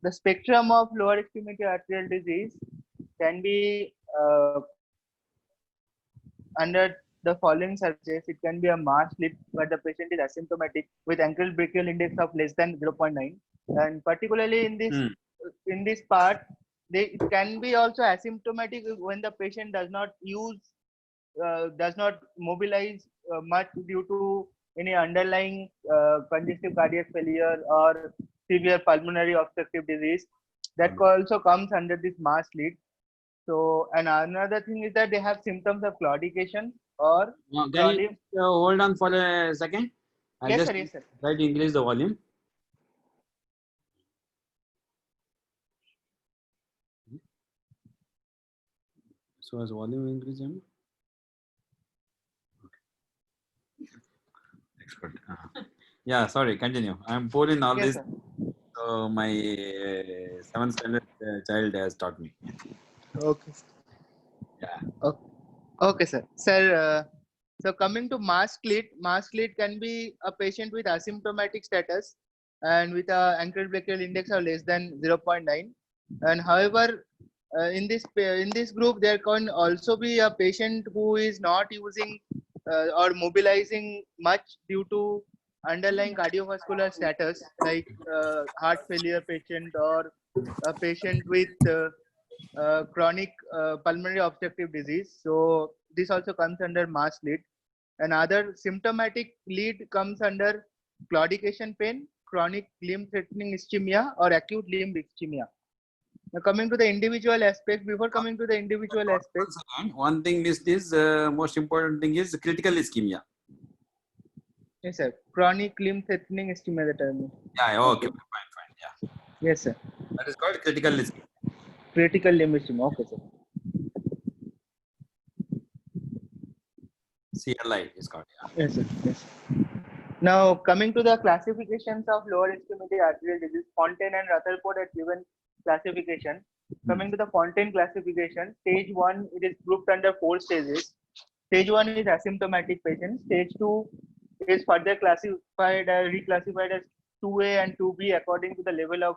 the spectrum of lower extremity arterial disease can be under the following surfaces. It can be a mass slip where the patient is asymptomatic with ankle brachial index of less than 0.9, and particularly in this part, it can be also asymptomatic when the patient does not mobilize much due to any underlying congestive cardiac failure or severe pulmonary obstructive disease. That also comes under this mass lead. So, and another thing is that they have symptoms of claudication or can you hold on for a second? Yes, sir. Yes, sir. Try to increase the volume. So, as volume increasing. Expert. Yeah, sorry, continue. I'm pouring all this. Sir. So my 7th standard child has taught me. Okay. Yeah. Okay, sir. Sir, so coming to mass cleat can be a patient with asymptomatic status and with a ankle brachial index of less than 0.9. And however, in this group, there can also be a patient who is not using or mobilizing much due to underlying cardiovascular status, like heart failure patient or a patient with chronic pulmonary obstructive disease. So this also comes under mass lead. Another symptomatic lead comes under claudication pain, chronic limb threatening ischemia, or acute limb ischemia. Now coming to the individual aspect, before coming to the individual aspect. One thing is this, most important thing is critical ischemia. Yes, sir. Chronic limb threatening ischemia, the term. Yeah, okay, fine, yeah. Yes, sir. That is called critical ischemia. Critical limb ischemia, okay, sir. CLI is called, yeah. Yes, sir. Yes. Now coming to the classifications of lower extremity arterial disease, Fontaine and Rutherford have given classification. Coming to the Fontaine classification, stage 1, it is grouped under 4 stages. Stage 1 is asymptomatic patients. Stage 2 is further reclassified as 2A and 2B according to the level of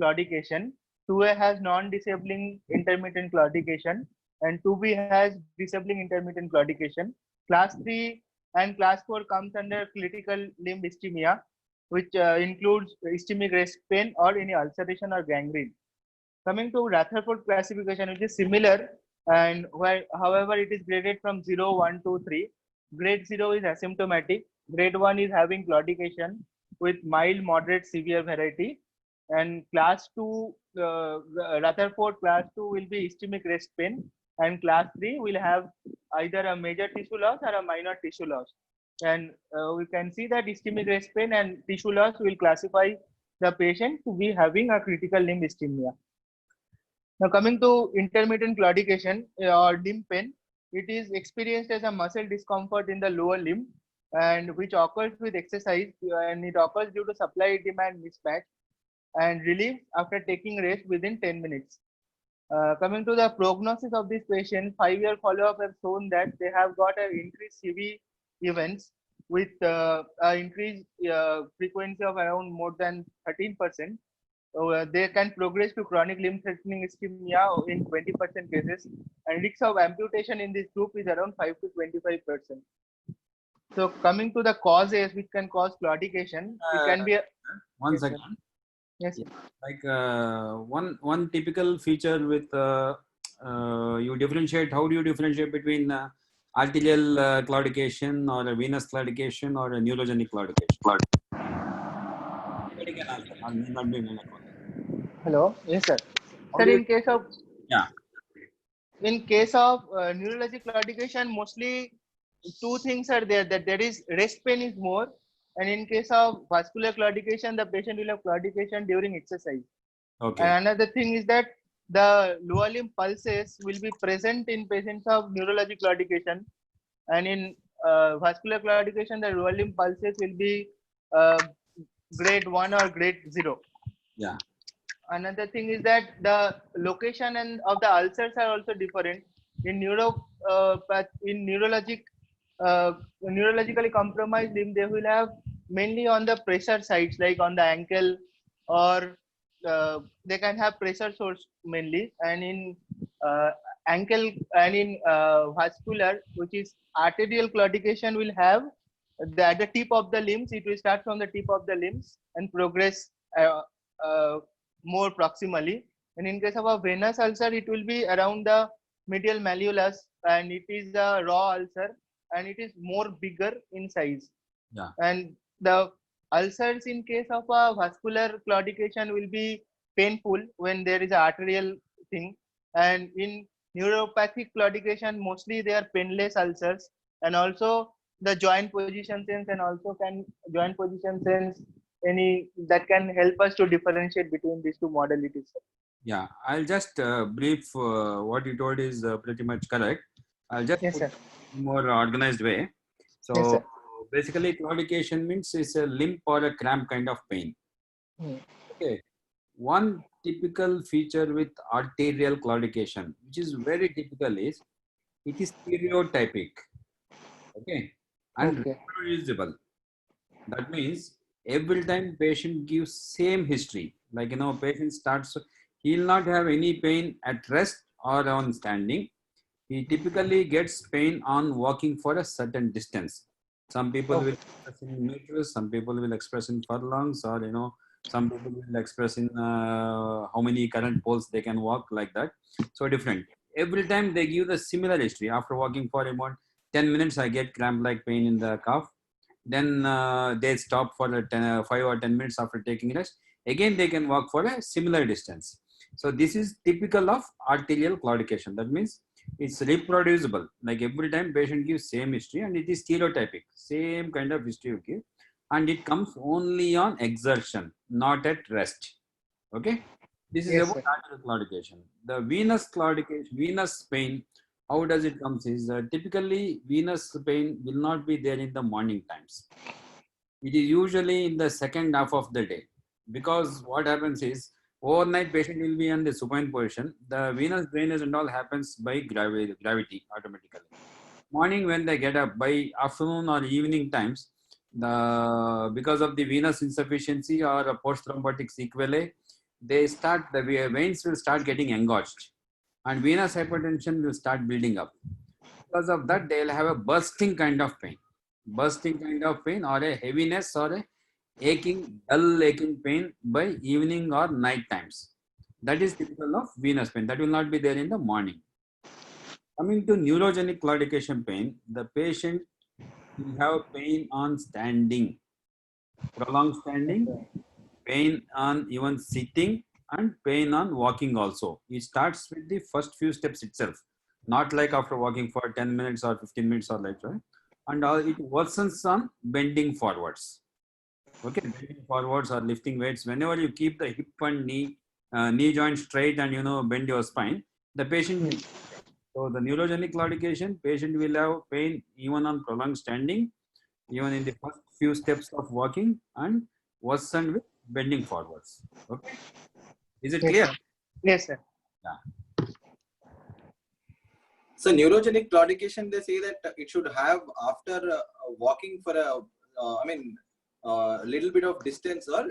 claudication. 2A has non-disabling intermittent claudication and 2B has disabling intermittent claudication. Class 3 and class 4 comes under critical limb ischemia, which includes ischemic rest pain or any ulceration or gangrene. Coming to Rutherford classification, which is similar, and however it is graded from 0, 1, 2, 3. Grade 0 is asymptomatic. Grade 1 is having claudication with mild, moderate, severe variety. And class 2, Rutherford class 2 will be ischemic rest pain. And class 3 will have either a major tissue loss or a minor tissue loss. And we can see that ischemic rest pain and tissue loss will classify the patient to be having a critical limb ischemia. Now coming to intermittent claudication or limb pain, it is experienced as a muscle discomfort in the lower limb and which occurs with exercise, and it occurs due to supply demand mismatch and relief after taking rest within 10 minutes. Coming to the prognosis of this patient, 5-year follow-up have shown that they have got an increased CV events with an increased frequency of around more than 13%. They can progress to chronic limb threatening ischemia in 20% cases, and risk of amputation in this group is around 5 to 25%. So coming to the causes which can cause claudication, it can be one second. Yes. Like one typical feature with you differentiate. How do you differentiate between arterial claudication or a venous claudication or a neurogenic claudication? Hello. Yes, sir. Sir, in case of neurologic claudication, mostly two things are there. That there is rest pain is more, and in case of vascular claudication, the patient will have claudication during exercise. Okay. And another thing is that the lower limb pulses will be present in patients of neurologic claudication, and in vascular claudication, the lower limb pulses will be grade 1 or grade 0. Yeah. Another thing is that the location and of the ulcers are also different. In neurologically compromised limb, they will have mainly on the pressure sites, like on the ankle or they can have pressure source mainly, and in ankle and in vascular, which is arterial claudication, will have at the tip of the limbs. It will start from the tip of the limbs and progress uh, more proximally. And in case of a venous ulcer, it will be around the medial malleolus, and it is a raw ulcer, and it is more bigger in size. Yeah. And the ulcers in case of a vascular claudication will be painful when there is an arterial thing. And in neuropathic claudication, mostly they are painless ulcers. And also the joint position sense, and also can joint position sense any that can help us to differentiate between these two modalities. Yeah, I'll just brief what you told is pretty much correct. I'll just Yes, put sir. in more organized way. So Yes, sir. basically, claudication means it's a limp or a cramp kind of pain. Hmm. Okay. One typical feature with arterial claudication, which is very typical, is it is stereotypic. Okay, and Okay. reproducible. That means every time patient gives same history, like patient starts, he will not have any pain at rest or on standing. He typically gets pain on walking for a certain distance. Some people will Okay. express in meters, some people will express in furlongs, or some people will express in how many current poles they can walk, like that. So different. Every time they give the similar history. After walking for about 10 minutes, I get cramp-like pain in the calf. Then they stop for 5 or 10 minutes after taking rest. Again, they can walk for a similar distance. So this is typical of arterial claudication. That means it's reproducible. Like every time patient gives same history, and it is stereotypic, same kind of history you give, and it comes only on exertion, not at rest. Okay, this is Yes, about sir. arterial claudication. The venous claudication, venous pain, how does it comes is typically venous pain will not be there in the morning times. It is usually in the second half of the day, because what happens is overnight patient will be in the supine position. The venous drainage and all happens by gravity automatically. Morning when they get up, by afternoon or evening times, the because of the venous insufficiency or a post-thrombotic sequelae, the veins will start getting engorged, and venous hypertension will start building up. Because of that, they'll have a bursting kind of pain, or a heaviness, or a dull aching pain by evening or night times. That is typical of venous pain. That will not be there in the morning. Coming to neurogenic claudication pain, the patient will have pain on standing, prolonged standing, Okay. pain on even sitting, and pain on walking also. It starts with the first few steps itself, not like after walking for 10 minutes or 15 minutes or like that. And it worsens on bending forwards. Okay, bending forwards or lifting weights. Whenever you keep the hip and knee joint straight, and bend your spine, the patient will. So the neurogenic claudication, patient will have pain even on prolonged standing, even in the first few steps of walking, and worsen with bending forwards. Okay, is it Yes, clear? sir. Yes, sir. Yeah. So neurogenic claudication, they say that it should have after walking for little bit of distance, or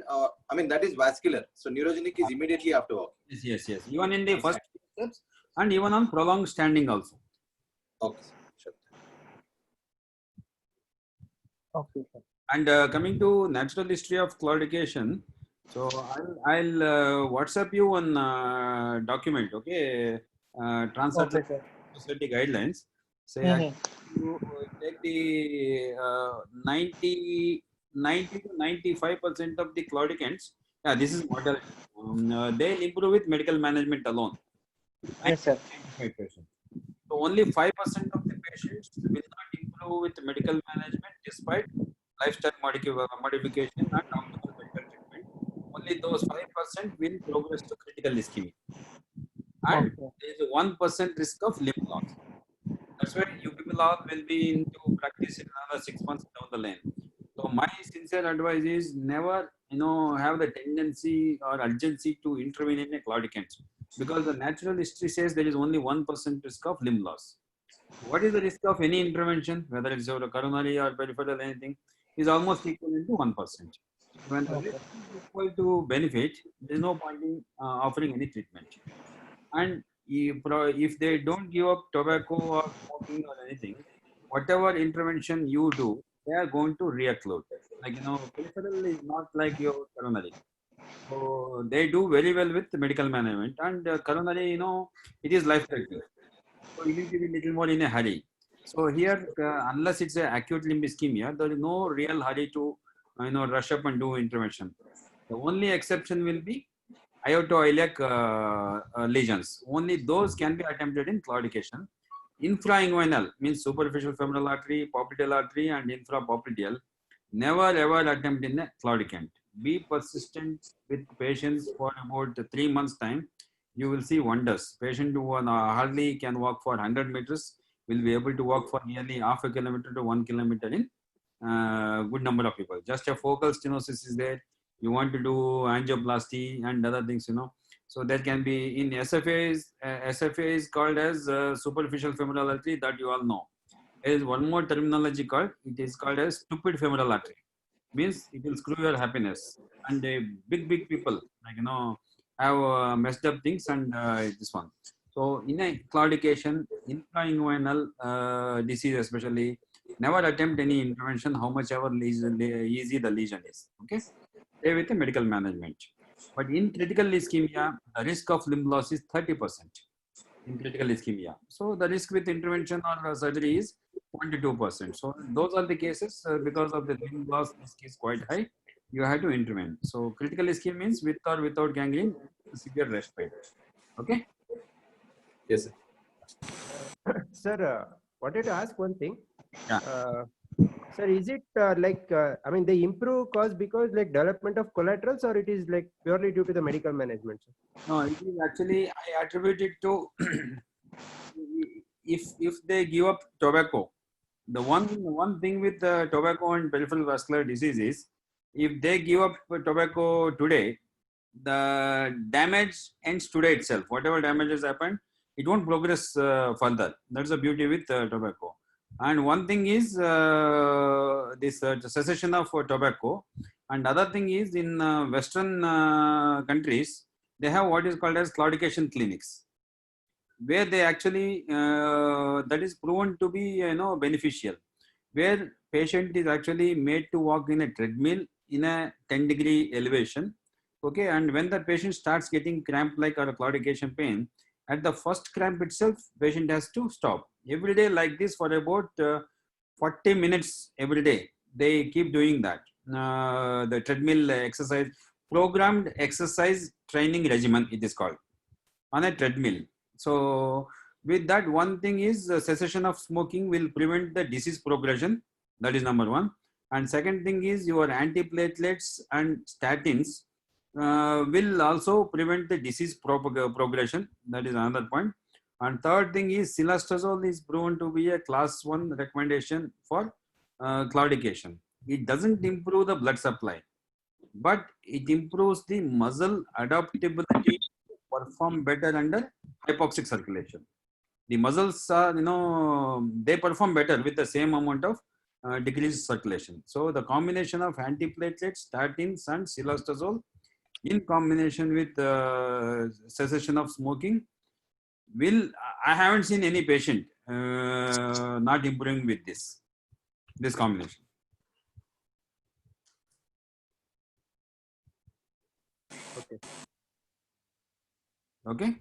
that is vascular. So neurogenic is immediately after walking. Yes. Even in the first few steps, and even on prolonged standing also. Okay, sure. Okay, sir. And coming to natural history of claudication, so I'll WhatsApp you one document. Okay, Transatlantic Okay, sir. Society guidelines. Say you take the 90 to 95% of the claudicants. Yeah, this is mortality. They'll improve with medical management alone. Yes, sir. 95%. So only 5% of the patients will not improve with medical management despite lifestyle modification and optimal medical treatment. Only those 5% will progress to critical ischemia. And Okay. there is a 1% risk of limb loss. That's why you people all will be into practice in another 6 months down the lane. So my sincere advice is never, have the tendency or urgency to intervene in a claudicant, because the natural history says there is only 1% risk of limb loss. What is the risk of any intervention, whether it's your coronary or peripheral anything, is almost equal to 1%. When the risk is equal to benefit, there is no point in offering any treatment. And if they don't give up tobacco or smoking or anything, whatever intervention you do, they are going to reocclude. Like, peripheral is not like your coronary. So they do very well with the medical management, and coronary, it is life threatening. So you need to be little more in a hurry. So here, unless it's a acute limb ischemia, there is no real hurry to, rush up and do intervention. The only exception will be aortoiliac lesions. Only those can be attempted in claudication. Infrainguinal means superficial femoral artery, popliteal artery, and infrapopliteal. Never ever attempt in a claudicant. Be persistent with patients for about 3 months time. You will see wonders. Patient who hardly can walk for 100 meters will be able to walk for nearly half a kilometer to 1 kilometer in good number of people. Just a focal stenosis is there. You want to do angioplasty and other things, So there can be in SFA is called as superficial femoral artery, that you all know. There is one more terminology called, it is called as stupid femoral artery. Means it will screw your happiness. And big people, have messed up things, and this one. So in a claudication, infrainguinal disease especially, never attempt any intervention, how much ever easy the lesion is. Okay, stay with the medical management. But in critical ischemia, the risk of limb loss is 30% in critical ischemia. So the risk with intervention or surgery is 22%. So those are the cases because of the limb loss risk is quite high. You have to intervene. So critical ischemia means with or without gangrene, severe respite. Okay. Yes, sir. Sir, wanted to ask one thing. Yeah. Sir, is it they improve cause because like development of collaterals, or it is like purely due to the medical management, sir? No, it is actually, I attribute it to if they give up tobacco. The one thing with tobacco and peripheral vascular disease is, if they give up tobacco today, the damage ends today itself. Whatever damage has happened, it won't progress further. That's the beauty with tobacco. And one thing is this cessation of tobacco, and other thing is in Western countries, they have what is called as claudication clinics, where they actually that is proven to be beneficial, where patient is actually made to walk in a treadmill in a 10-degree elevation. Okay, and when the patient starts getting cramp like or a claudication pain, at the first cramp itself, patient has to stop. Every day like this for about 40 minutes every day. They keep doing that. The treadmill exercise, programmed exercise training regimen, it is called, on a treadmill. So with that, one thing is cessation of smoking will prevent the disease progression. That is number one. And second thing is your antiplatelets and statins will also prevent the disease progression. That is another point. And third thing is silastazole is proven to be a class 1 recommendation for claudication. It doesn't improve the blood supply, but it improves the muscle adaptability to perform better under hypoxic circulation. The muscles are, they perform better with the same amount of decreased circulation. So the combination of antiplatelets, statins, and silastazole in combination with cessation of smoking will, I haven't seen any patient not improving with this combination. Okay. Okay.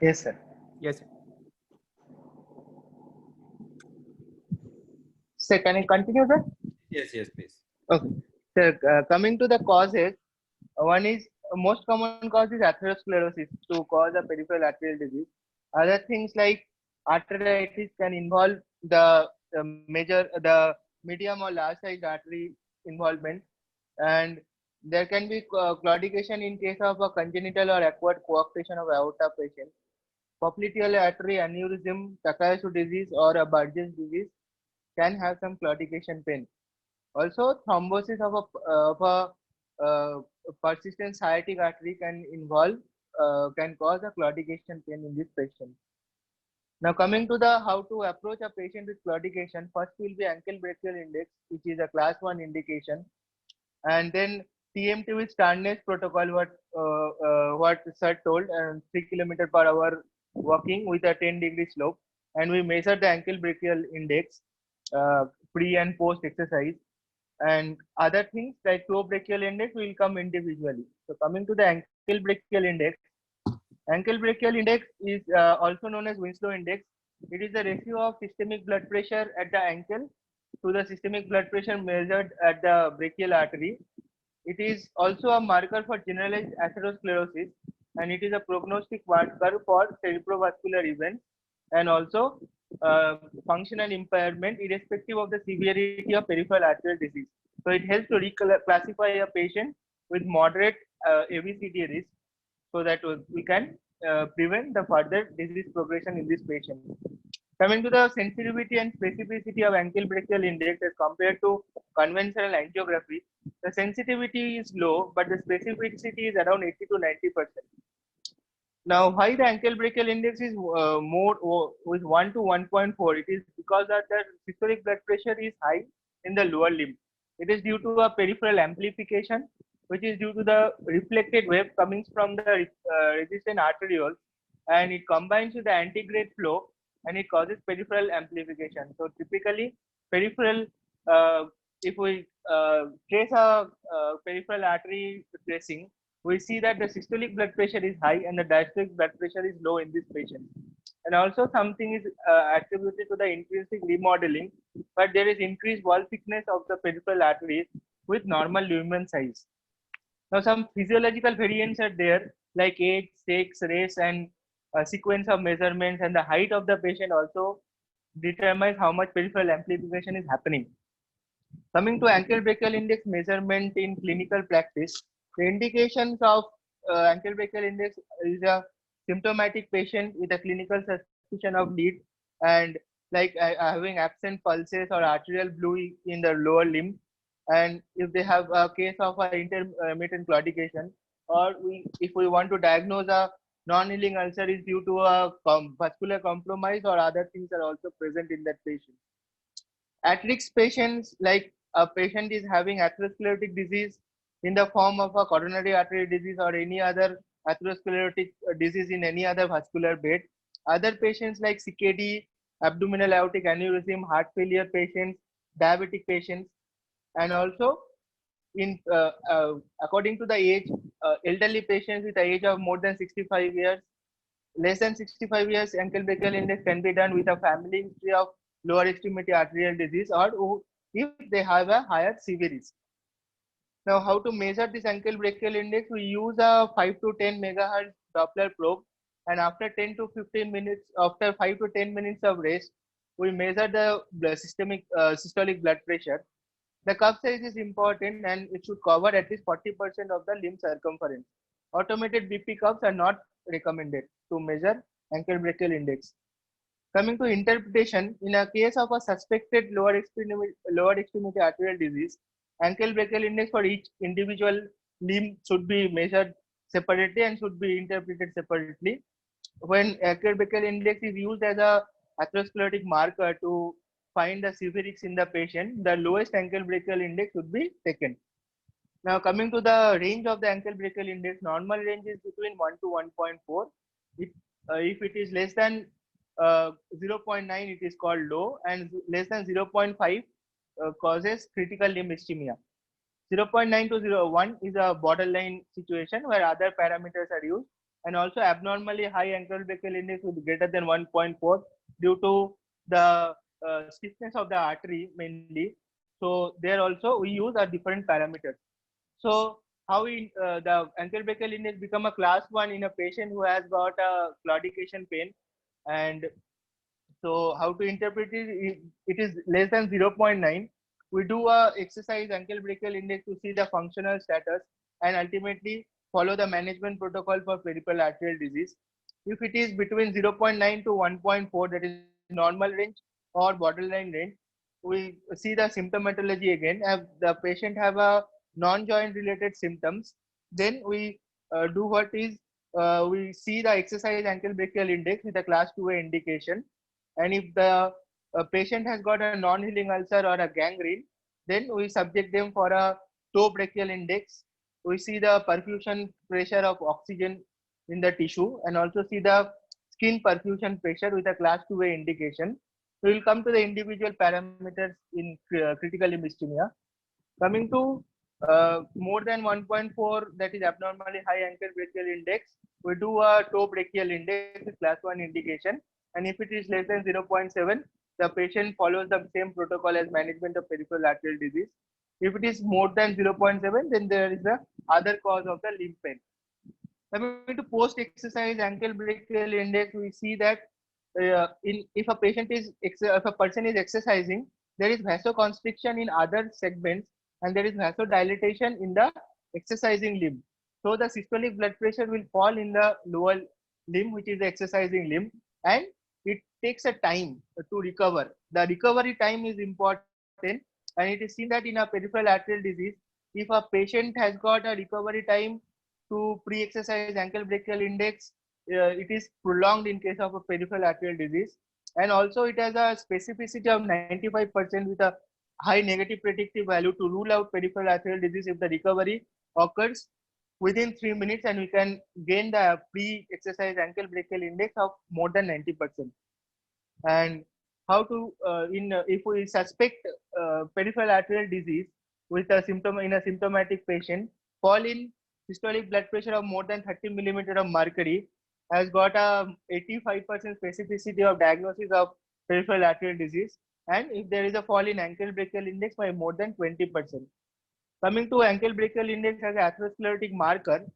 Yes, sir. Yes, sir. So can I continue, sir? Yes, please. Okay. So coming to the causes, one is most common cause is atherosclerosis to cause a peripheral arterial disease. Other things like arteritis can involve the medium or large size artery involvement, and there can be claudication in case of a congenital or acquired coarctation of aorta patient. Popliteal artery aneurysm, Takayasu disease, or a Burgess disease can have some claudication pain. Also, thrombosis of a persistent sciatic artery can cause a claudication pain in this patient. Now, coming to the how to approach a patient with claudication, first will be ankle brachial index, which is a class 1 indication. And then TMT with Starnes protocol, what sir told, and 3 kilometer per hour walking with a 10-degree slope, and we measure the ankle brachial index pre and post exercise, and other things like toe brachial index will come individually. So coming to the ankle brachial index, ankle brachial index is also known as Winslow index. It is the ratio of systemic blood pressure at the ankle to the systemic blood pressure measured at the brachial artery. It is also a marker for generalized atherosclerosis, and it is a prognostic marker for cerebrovascular events and also functional impairment irrespective of the severity of peripheral arterial disease. So it helps to reclassify a patient with moderate ABCD risk so that we can prevent the further disease progression in this patient. Coming to the sensitivity and specificity of ankle brachial index as compared to conventional angiography, the sensitivity is low, but the specificity is around 80 to 90%. Now, why the ankle brachial index is more with 1 to 1.4? It is because that the systolic blood pressure is high in the lower limb. It is due to a peripheral amplification, which is due to the reflected wave coming from the resistant arterioles, and it combines with the antegrade flow and it causes peripheral amplification. So typically, peripheral, if we trace a peripheral artery tracing, we see that the systolic blood pressure is high and the diastolic blood pressure is low in this patient. And also something is attributed to the intrinsic remodeling, but there is increased wall thickness of the peripheral arteries with normal lumen size. Now some physiological variants are there like age, sex, race, and sequence of measurements, and the height of the patient also determines how much peripheral amplification is happening. Coming to ankle brachial index measurement in clinical practice, the indications of ankle brachial index is a symptomatic patient with a clinical suspicion of lead and like having absent pulses or arterial blue in the lower limb, and if they have a case of a intermittent claudication, or if we want to diagnose a non-healing ulcer is due to a vascular compromise or other things are also present in that patient. At-risk patients, like a patient is having atherosclerotic disease in the form of a coronary artery disease or any other atherosclerotic disease in any other vascular bed. Other patients like CKD, abdominal aortic aneurysm, heart failure patients, diabetic patients, and also in according to the age, elderly patients with the age of more than 65 years, less than 65 years, ankle brachial index can be done with a family history of lower extremity arterial disease or if they have a higher CV risk. Now, how to measure this ankle brachial index? We use a 5 to 10 megahertz Doppler probe, and after 10 to 15 minutes, after 5 to 10 minutes of rest, we measure the systolic blood pressure. The cuff size is important and it should cover at least 40% of the limb circumference. Automated BP cuffs are not recommended to measure ankle brachial index. Coming to interpretation, in a case of a suspected lower extremity arterial disease, ankle brachial index for each individual limb should be measured separately and should be interpreted separately. When ankle brachial index is used as a atherosclerotic marker to find the severics in the patient, the lowest ankle brachial index should be taken. Now coming to the range of the ankle brachial index, normal range is between 1 to 1.4. If it is less than 0.9, it is called low, and less than 0.5 causes critical limb ischemia. 0.9 to 0.1 is a borderline situation where other parameters are used, and also abnormally high ankle brachial index will be greater than 1.4 due to the stiffness of the artery mainly. So there also we use a different parameters. So how the ankle brachial index become a class 1 in a patient who has got a claudication pain, and so how to interpret it? It is less than 0.9. We do a exercise ankle brachial index to see the functional status and ultimately follow the management protocol for peripheral arterial disease. If it is between 0.9 to 1.4, that is normal range or borderline range, we see the symptomatology again. If the patient have a non-joint related symptoms, then we do what is we see the exercise ankle brachial index with a class 2A indication. And if the patient has got a non-healing ulcer or a gangrene, then we subject them for a toe brachial index, we see the perfusion pressure of oxygen in the tissue and also see the skin perfusion pressure with a class 2A indication. We will come to the individual parameters in critical limb ischemia. Coming to more than 1.4, that is abnormally high ankle brachial index, we do a toe brachial index with class 1 indication. And if it is less than 0.7, the patient follows the same protocol as management of peripheral arterial disease. If it is more than 0.7, then there is the other cause of the limb pain. Coming to post-exercise ankle brachial index, we see that if a person is exercising, there is vasoconstriction in other segments and there is vasodilatation in the exercising limb. So the systolic blood pressure will fall in the lower limb, which is the exercising limb, and it takes a time to recover. The recovery time is important, and it is seen that in a peripheral arterial disease, if a patient has got a recovery time to pre-exercise ankle brachial index, it is prolonged in case of a peripheral arterial disease. And also it has a specificity of 95% with a high negative predictive value to rule out peripheral arterial disease if the recovery occurs within 3 minutes, and we can gain the pre-exercise ankle brachial index of more than 90%. And how to, if we suspect peripheral arterial disease with a symptom in a symptomatic patient, fall in systolic blood pressure of more than 30 millimeter of mercury has got a 85% specificity of diagnosis of peripheral arterial disease, and if there is a fall in ankle brachial index by more than 20%. Coming to ankle brachial index as an atherosclerotic marker,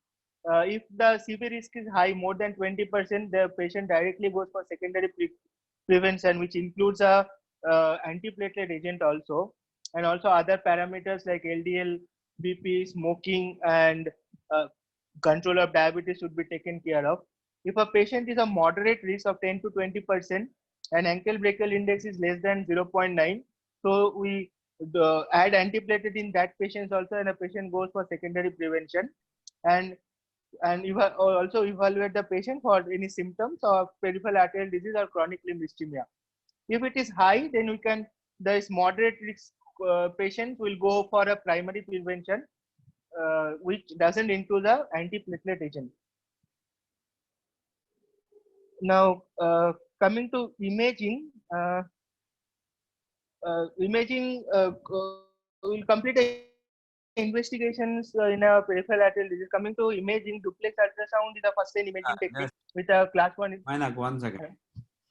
if the CV risk is high, more than 20%, the patient directly goes for secondary prevention, which includes a antiplatelet agent also, and also other parameters like LDL, BP, smoking, and control of diabetes should be taken care of. If a patient is a moderate risk of 10 to 20% and ankle brachial index is less than 0.9, so we add antiplatelet in that patient also, and the patient goes for secondary prevention, and also evaluate the patient for any symptoms of peripheral arterial disease or chronic limb ischemia. If it is high, then we can, this moderate risk patient will go for a primary prevention, which doesn't include the antiplatelet agent. Now, coming to imaging, we'll complete investigations in a peripheral arterial disease. Coming to imaging, duplex ultrasound is the first line imaging technique with a class 1. Mainak, 1 second.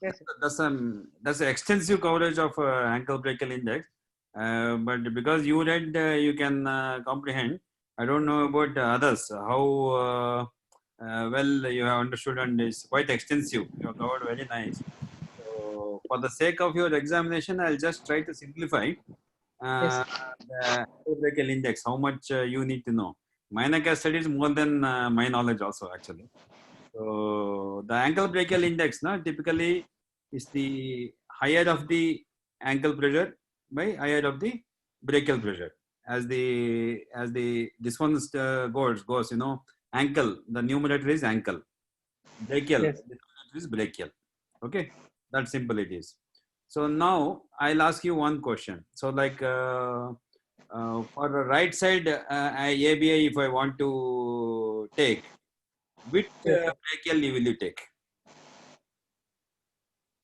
Yes, That's an extensive coverage of ankle brachial index, but because you read, you can comprehend. I don't know about others, how well you have understood, and it's quite extensive. You have covered very nice. So for the sake of your examination, I'll just try to simplify yes. the ankle brachial index, how much you need to know. Mainak has studied more than my knowledge also, actually. So the ankle brachial index typically is the higher of the ankle pressure by higher of the brachial pressure. As this one goes, ankle, the numerator is ankle, brachial, Yes. the numerator is brachial. Okay, that simple it is. So now I'll ask you one question. So like for the right side ABI, if I want to take, which brachial will you take?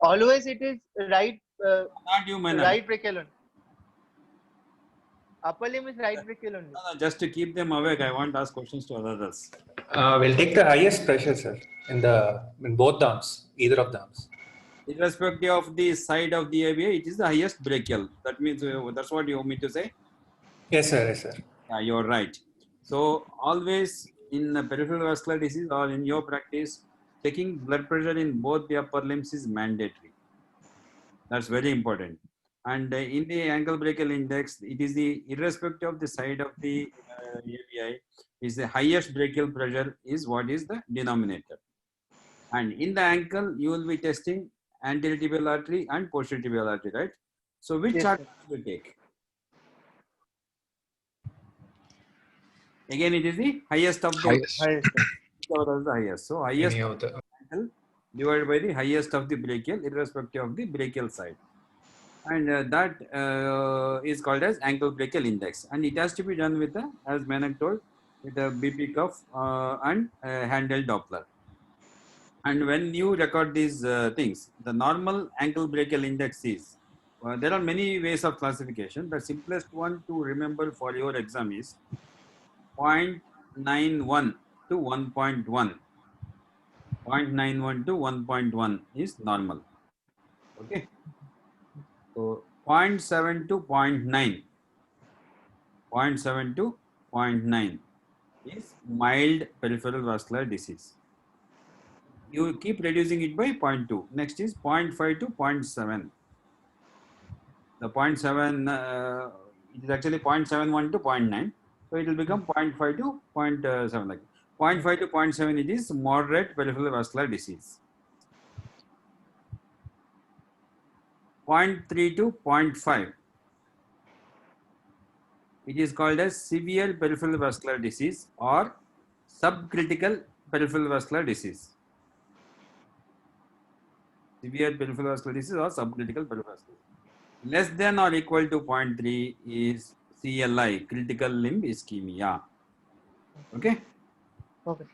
Always it is right, Not you, Mainak. right brachial only. Upper limb is right brachial only. No, just to keep them awake, I want to ask questions to others. We'll take the highest pressure, sir, in both the arms, either of the arms. Irrespective of the side of the ABI, it is the highest brachial. That means that's what you want me to say? Yes, sir. Yes, sir. Yeah, you're right. So always in peripheral vascular disease or in your practice, taking blood pressure in both the upper limbs is mandatory. That's very important. And in the ankle brachial index, it is the irrespective of the side of the ABI, is the highest brachial pressure is what is the denominator. And in the ankle, you will be testing anterior tibial artery and posterior tibial artery, right? So which Yes, artery will you take? Again, it is the highest of the Highest. Highest. highest. So highest Any of the. ankle divided by the highest of the brachial, irrespective of the brachial side. and that is called as ankle brachial index, and it has to be done with as Menak told, with a BP cuff and handheld Doppler. And when you record these things, the normal ankle brachial index is, there are many ways of classification. The simplest one to remember for your exam is 0.91 to 1.1. 0.91 to 1.1 is normal. Okay. So 0.7 to 0.9. 0.7 to 0.9 is mild peripheral vascular disease. You keep reducing it by 0.2. Next is 0.5 to 0.7. The 0.7, it is actually 0.71 to 0.9. So it will become 0.5 to 0.7. Like 0.5 to 0.7, it is moderate peripheral vascular disease. 0.3 to 0.5, it is called as severe peripheral vascular disease or subcritical peripheral vascular disease. Severe peripheral vascular disease or subcritical peripheral vascular disease. Less than or equal to 0.3 is CLI, critical limb ischemia. Okay. Okay.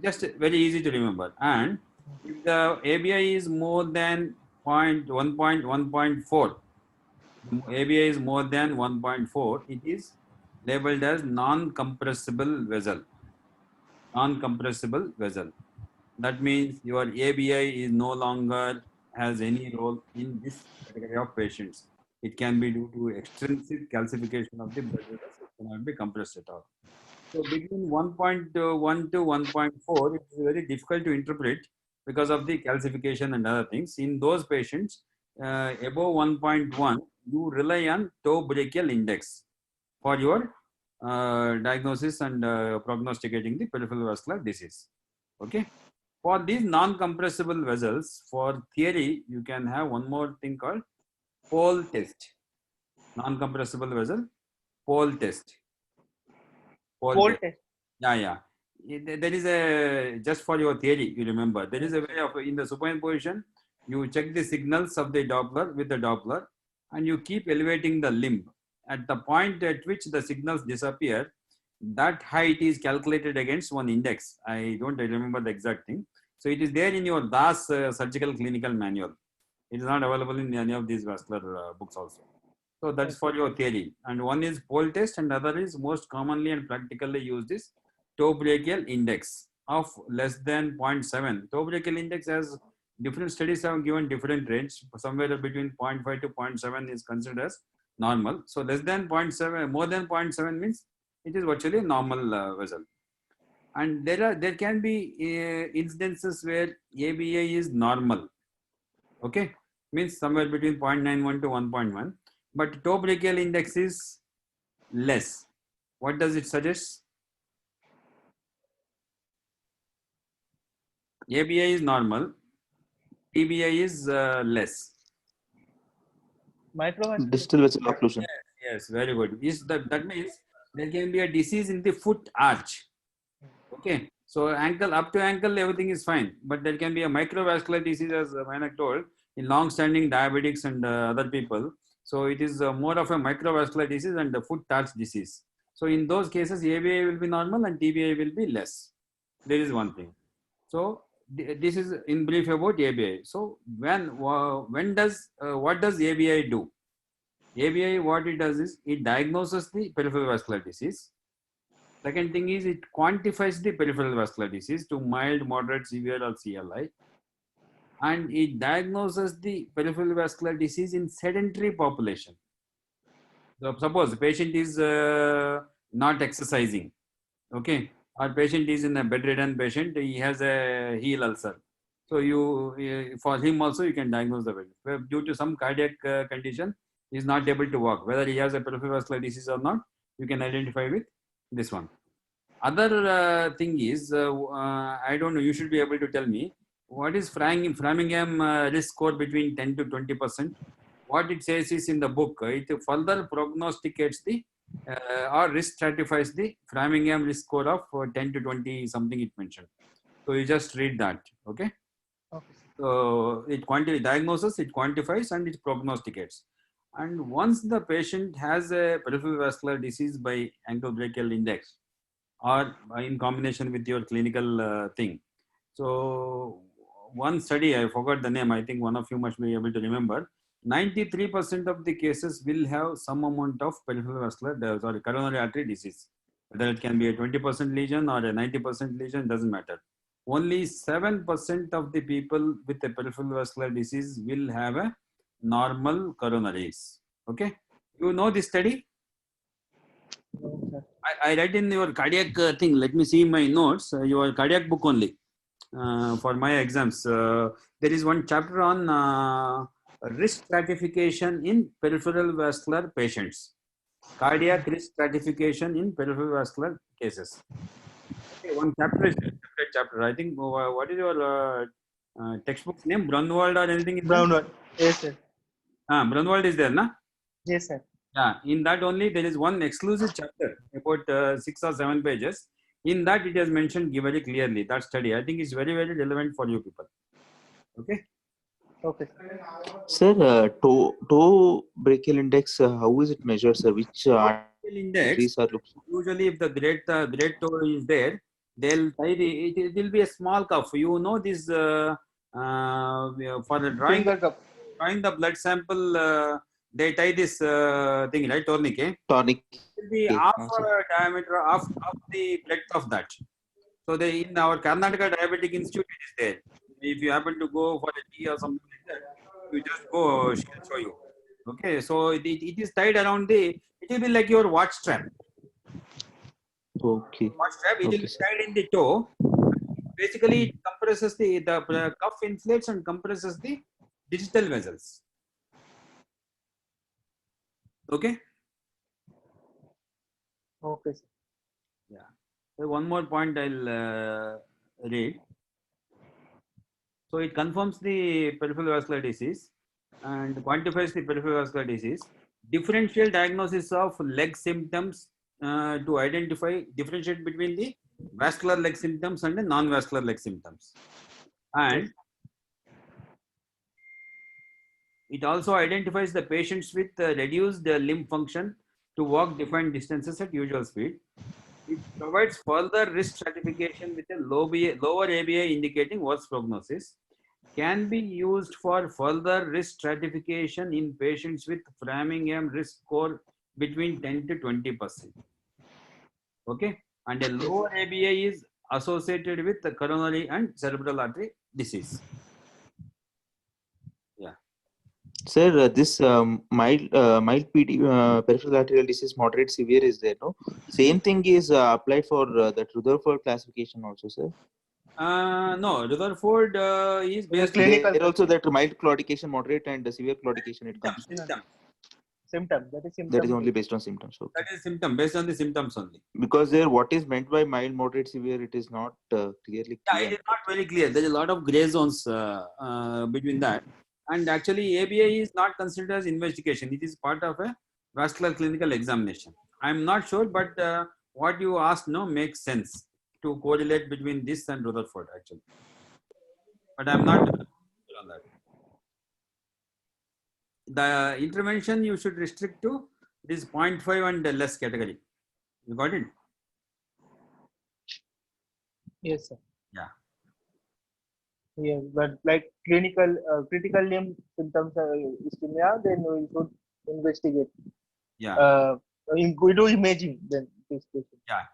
Just very easy to remember. And if the ABI is more than 1.4, ABI is more than 1.4, it is labeled as non-compressible vessel. Non-compressible vessel. That means your ABI is no longer has any role in this category of patients. It can be due to extensive calcification of the blood vessels. It cannot be compressed at all. So between 1.1 to 1.4, it is very difficult to interpret because of the calcification and other things. In those patients above 1.1, you rely on toe brachial index for your diagnosis and prognosticating the peripheral vascular disease. Okay. For these non-compressible vessels, for theory, you can have one more thing called pole test. Non-compressible vessel, pole test. Pole test. Yeah. There is a, just for your theory, you remember, there is a way of, in the supine position, you check the signals of the Doppler with the Doppler and you keep elevating the limb. At the point at which the signals disappear, that height is calculated against one index. I don't remember the exact thing. So it is there in your Das surgical clinical manual. It is not available in any of these vascular books also. So that's for your theory. And one is pole test and other is most commonly and practically used is toe brachial index of less than 0.7. Toe brachial index has different studies have given different range. Somewhere between 0.5 to 0.7 is considered as normal. So less than 0.7, more than 0.7 means it is virtually a normal vessel. And there can be incidences where ABI is normal. Okay, means somewhere between 0.91 to 1.1. But toe brachial index is less. What does it suggest? ABI is normal, TBI is less. Microvascular. Distal vessel occlusion. Yes, very good. That means there can be a disease in the foot arch. Okay, so ankle up to ankle everything is fine, but there can be a microvascular disease, as Manak told, in long-standing diabetics and other people. So it is more of a microvascular disease and the foot arch disease. So in those cases, ABI will be normal and TBI will be less. There is one thing. So this is in brief about ABI. So when does what does ABI do? ABI, what it does is it diagnoses the peripheral vascular disease. Second thing is it quantifies the peripheral vascular disease to mild, moderate, severe or CLI. And it diagnoses the peripheral vascular disease in sedentary population. So suppose the patient is not exercising, okay, or patient is in a bedridden patient, he has a heel ulcer. So for him also you can diagnose the patient. Due to some cardiac condition, he is not able to walk. Whether he has a peripheral vascular disease or not, you can identify with this one. Other thing is, I don't know, you should be able to tell me, what is Framingham risk score between 10 to 20%? What it says is in the book, it further prognosticates the or risk stratifies the Framingham risk score of 10 to 20 something it mentioned. So you just read that, okay? Okay. So it diagnoses, it quantifies and it prognosticates. And once the patient has a peripheral vascular disease by ankle brachial index or in combination with your clinical thing. So one study, I forgot the name, I think one of you must be able to remember, 93% of the cases will have some amount of peripheral vascular, coronary artery disease. Whether it can be a 20% lesion or a 90% lesion, doesn't matter. Only 7% of the people with a peripheral vascular disease will have a normal coronaries. Okay, you know this study? I write in your cardiac thing. Let me see my notes. Your cardiac book only for my exams. There is one chapter on risk stratification in peripheral vascular patients. Cardiac risk stratification in peripheral vascular cases. Okay, one chapter is a separate chapter. I think what is your textbook's name? Brunwald or anything? Brown one. Yes, sir. Brunwald is there, na? Yes, sir. Yeah, in that only there is one exclusive chapter about 6 or 7 pages. In that it is mentioned very clearly that study. I think is very relevant for you people. Okay. Okay. Sir, toe brachial index, how is it measured, sir? Which Index, arteries are looked? usually if the great toe is there, they'll tie it will be a small cuff. You know this for the drawing Finger cup. the blood sample. They tie this thing, right? Tourniquet. Tourniquet. It will be half diameter of the breadth of that. So they in our Karnataka Diabetic Institute it is there. If you happen to go for a tea or something like that, you just go, she'll show you. Okay, so it is tied around it will be like your watch strap. Okay. Watch strap, it will Okay, be sir. tied in the toe. Basically, it compresses the cuff inflates and compresses the digital vessels. Okay. Okay, sir. Yeah. So one more point I'll read. So it confirms the peripheral vascular disease and quantifies the peripheral vascular disease. Differential diagnosis of leg symptoms to identify, differentiate between the vascular leg symptoms and the non-vascular leg symptoms. And it also identifies the patients with reduced limb function to walk defined distances at usual speed. It provides further risk stratification with a lower ABI indicating worse prognosis. Can be used for further risk stratification in patients with Framingham risk score between 10 to 20%. Okay, and a lower ABI is associated with the coronary and cerebral artery disease. Yeah. Sir, this mild PD, peripheral arterial disease, moderate severe is there, no? Same thing is applied for that Rutherford classification also, sir. No, Rutherford is based clinical. There also that mild claudication, moderate and severe claudication it comes. Symptom. That is symptom. That is only based on symptoms. Okay. That is symptom, based on the symptoms only. Because there, what is meant by mild, moderate, severe, it is not clearly Yeah, clear. it is not very clear. There is a lot of gray zones between that. And actually, ABI is not considered as investigation. It is part of a vascular clinical examination. I'm not sure, but what you asked makes sense to correlate between this and Rutherford actually. But I'm not sure on that. The intervention you should restrict to this 0.5 and less category. You got it? Yes, sir. Yeah. Yeah, but like clinical, critical limb symptoms ischemia, then we should investigate. Yeah. We do imaging then. This patient. Yeah.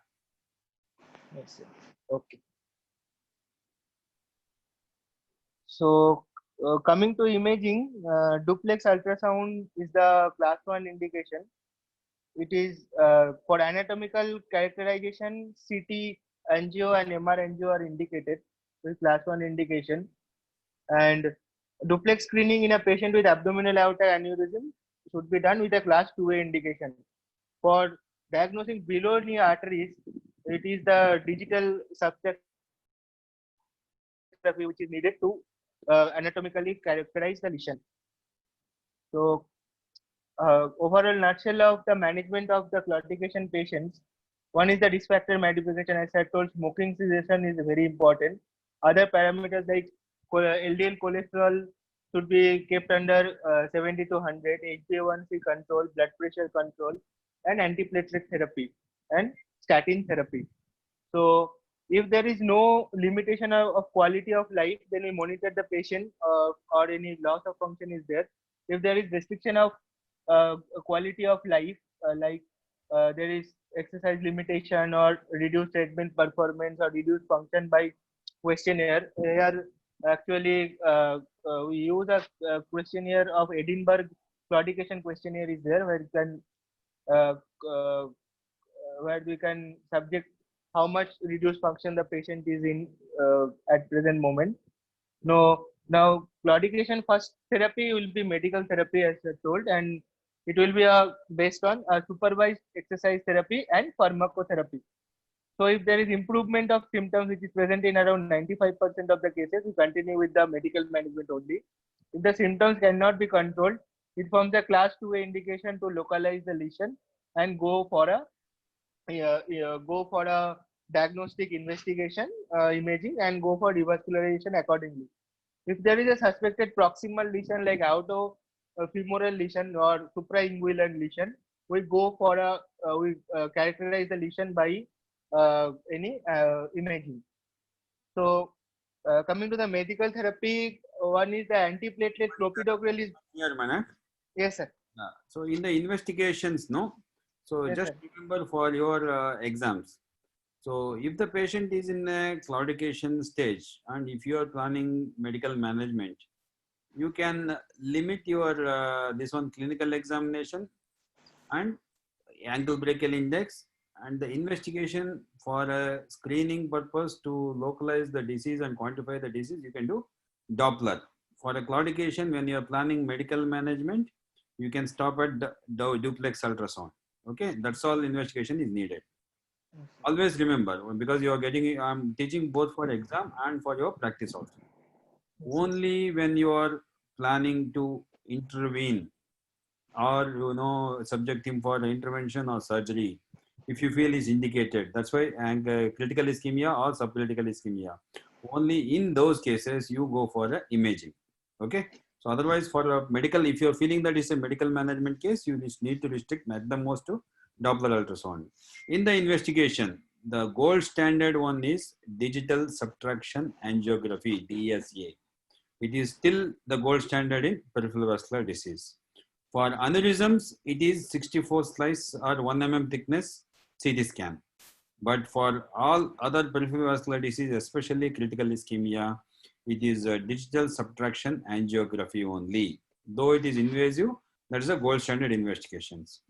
Yes, sir. Okay. So coming to imaging, duplex ultrasound is the class 1 indication. It is for anatomical characterization, CT angio and MR angio are indicated with class 1 indication. And duplex screening in a patient with abdominal aortic aneurysm should be done with a class 2A indication. For diagnosing below knee arteries, it is the digital subspectrography which is needed to anatomically characterize the lesion. So, overall nutshell of the management of the claudication patients, one is the risk factor modification. As I told, smoking cessation is very important. Other parameters like LDL cholesterol, should be kept under 70 to 100, HbA1c control, blood pressure control, and antiplatelet therapy and statin therapy. So if there is no limitation of quality of life, then we monitor the patient or any loss of function is there. If there is restriction of quality of life, there is exercise limitation or reduced treadmill performance or reduced function by questionnaire, here actually we use a questionnaire of Edinburgh claudication questionnaire is there uh, uh, where we can subject how much reduced function the patient is in at present moment. Now claudication first therapy will be medical therapy as I told, and it will be based on supervised exercise therapy and pharmacotherapy. So if there is improvement of symptoms which is present in around 95% of the cases, we continue with the medical management only. If the symptoms cannot be controlled, it forms a class 2A indication to localize the lesion and go for a diagnostic investigation, imaging, and go for revascularization accordingly. If there is a suspected proximal lesion like femoral lesion or suprainguinal lesion, we go for we characterize the lesion by any imaging. So coming to the medical therapy, one is the antiplatelet clopidogrel is Here, Manak. yes sir. So in the investigations, no. So Yes, just sir. remember for your exams. So if the patient is in a claudication stage and if you are planning medical management, you can limit your this one clinical examination and ankle brachial index and the investigation for a screening purpose to localize the disease and quantify the disease. You can do Doppler. For a claudication, when you are planning medical management, you can stop at duplex ultrasound. Okay, that's all investigation is needed. Always remember, because you are getting, I'm teaching both for exam and for your practice also. Only when you are planning to intervene or subject him for intervention or surgery, if you feel is indicated. That's why critical ischemia or subcritical ischemia. Only in those cases you go for a imaging. Okay. So otherwise, for a medical, if you're feeling that it's a medical management case, you need to restrict at the most to Doppler ultrasound. In the investigation, the gold standard one is digital subtraction angiography, DSA. It is still the gold standard in peripheral vascular disease. For aneurysms, it is 64 slice or 1 mm thickness CT scan. But for all other peripheral vascular disease, especially critical ischemia, it is a digital subtraction angiography only. Though it is invasive, that is a gold standard investigations.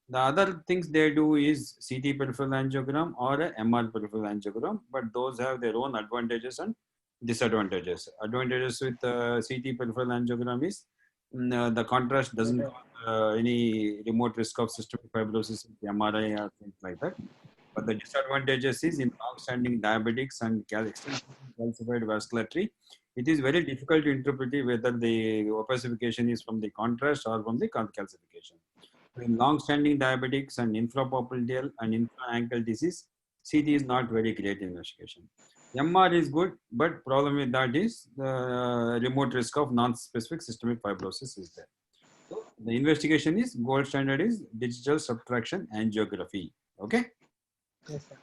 The other things they do is CT peripheral angiogram or a MR peripheral angiogram, but those have their own advantages and disadvantages. Advantages with CT peripheral angiogram is the contrast doesn't cause any remote risk of systemic fibrosis, MRI or things like that. But the disadvantages is in long-standing diabetics and extensive calcified vascularity, it is very difficult to interpret whether the opacification is from the contrast or from the calcification. In long-standing diabetics and infrapopliteal and infra-ankle disease, CT is not very great investigation. MR is good, but problem with that is the remote risk of non-specific systemic fibrosis is there. So the investigation is gold standard is digital subtraction angiography. Okay. Yes, sir.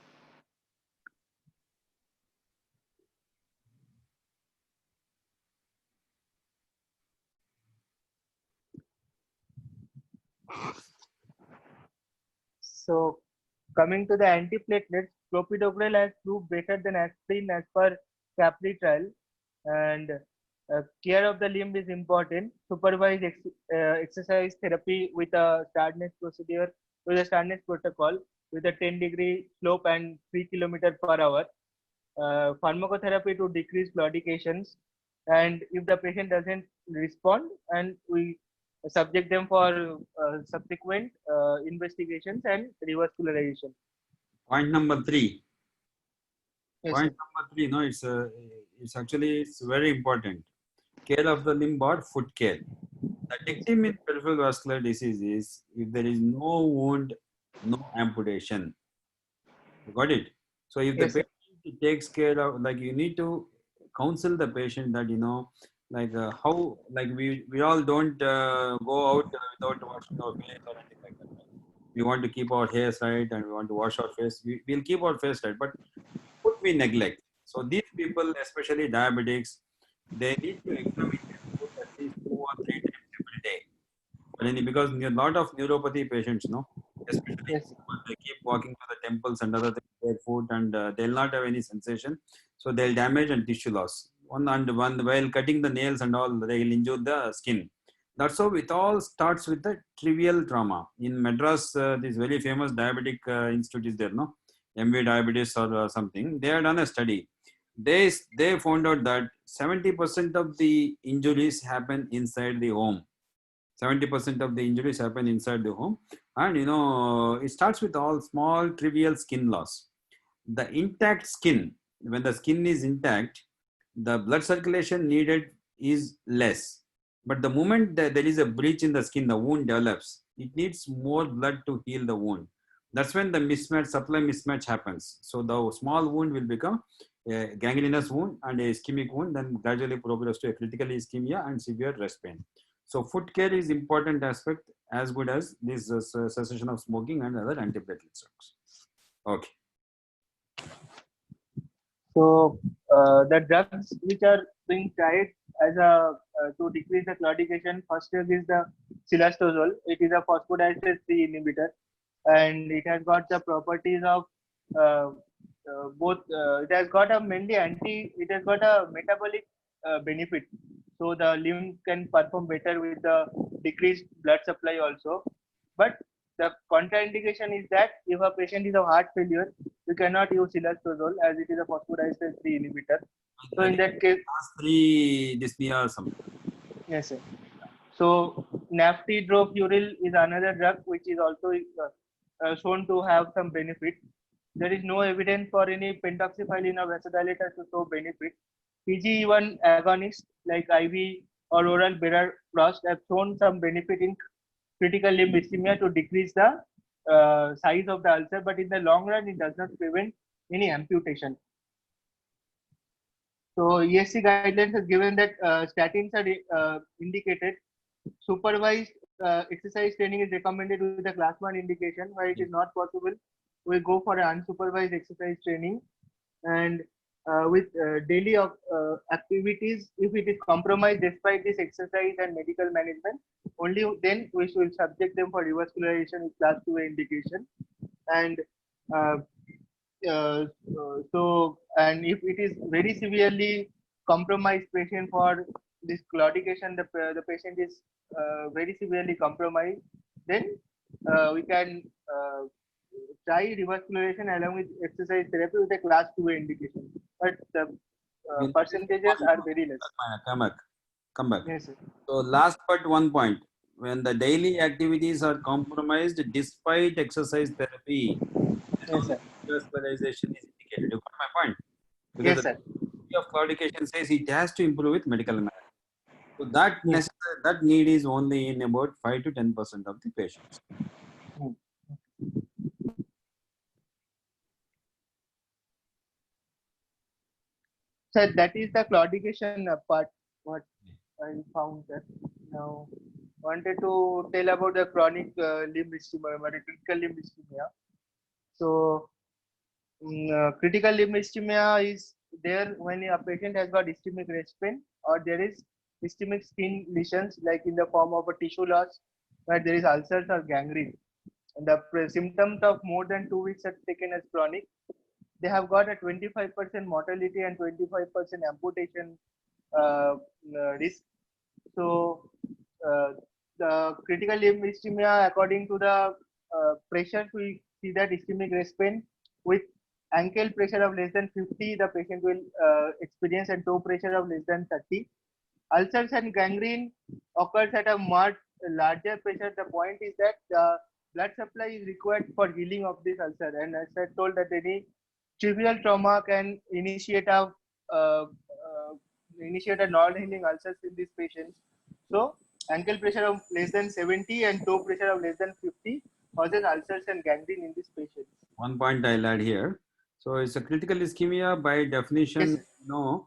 So coming to the antiplatelets, clopidogrel has proved better than aspirin as per Capri trial, and care of the limb is important. Supervised exercise therapy with a Starnes procedure, with a Starnes protocol, with a 10-degree slope and 3 km/h. Pharmacotherapy to decrease claudications, and if the patient doesn't respond, and we subject them for subsequent investigations and revascularization. Point number 3. Yes, Point sir. number 3. No, it's actually very important. Care of the limb or foot care. The dictum in peripheral vascular disease is if there is no wound, no amputation. You got it? So if the Yes, sir. patient takes care of, like you need to counsel the patient that Like how, like we all don't go out without washing our face or anything like that. Right? We want to keep our hairs right and we want to wash our face. We'll keep our face right, but food we neglect. So these people, especially diabetics, they need to examine their food at least 2 or 3 times every day. Because a lot of neuropathy patients, no, especially Yes. they keep walking to the temples and other things barefoot, and they'll not have any sensation, so they'll damage and tissue loss. One while cutting the nails and all, they'll injure the skin. That's how it all starts with the trivial trauma. In Madras, this very famous diabetic institute is there, no, MV Diabetes or something. They had done a study. They found out that 70% of the injuries happen inside the home. 70% of the injuries happen inside the home, and it starts with all small trivial skin loss. The intact skin, when the skin is intact, the blood circulation needed is less, but the moment that there is a breach in the skin, the wound develops, it needs more blood to heal the wound. That's when the supply mismatch happens. So the small wound will become a gangrenous wound and a ischemic wound, then gradually progress to a critical ischemia and severe rest pain. So foot care is important aspect as good as this cessation of smoking and other antiplatelet drugs. Okay. So the drugs which are being tried as a to decrease the claudication, first drug is the silastazole. It is a phosphodiesterase 3 inhibitor, and it has got the properties of uh, both. It has got a mainly It has got a metabolic benefit. So the limb can perform better with the decreased blood supply also. But the contraindication is that if a patient is of heart failure, you cannot use silastazole as it is a phosphodiesterase 3 inhibitor. So in that case, Class 3 dyspnea or something. yes, sir. So naftridrofuryl is another drug which is also shown to have some benefit. There is no evidence for any pentoxifylline or vasodilator to show benefit. PGE1 agonists like IV or oral beroprost have shown some benefit in critical limb ischemia to decrease the size of the ulcer, but in the long run, it does not prevent any amputation. So ESC guidelines has given that statins are indicated. Supervised exercise training is recommended with the class 1 indication. Where it is not possible, we go for an unsupervised exercise training. And with daily activities, if it is compromised despite this exercise and medical management, only then we should subject them for revascularization with class 2A indication. And and if it is very severely compromised patient for this claudication, the patient is very severely compromised, then we can try revascularization along with exercise therapy with a class 2A indication. But the percentages are very less. Come back. Yes, sir. So last but one point, when the daily activities are compromised despite exercise therapy, Yes, sir. revascularization is indicated. You got my point? Yes, Because sir. the theory of claudication says it has to improve with medical management. So that need is only in about 5 to 10% of the patients. So that is the claudication part. What I found that now wanted to tell about the chronic limb ischemia, critical limb ischemia. So critical limb ischemia is there when a patient has got ischemic rest pain or there is ischemic skin lesions like in the form of a tissue loss where there is ulcers or gangrene. And the symptoms of more than 2 weeks are taken as chronic. They have got a 25% mortality and 25% amputation risk. So the critical limb ischemia, according to the pressure, we see that ischemic rest pain with ankle pressure of less than 50, the patient will experience a toe pressure of less than 30. Ulcers and gangrene occurs at a much larger pressure. The point is that the blood supply is required for healing of this ulcer. And as I told that any trivial trauma can initiate a non-healing ulcers in these patients. So ankle pressure of less than 70 and toe pressure of less than 50 causes ulcers and gangrene in these patients. One point I'll add here. So it's a critical ischemia by definition. Yes, No,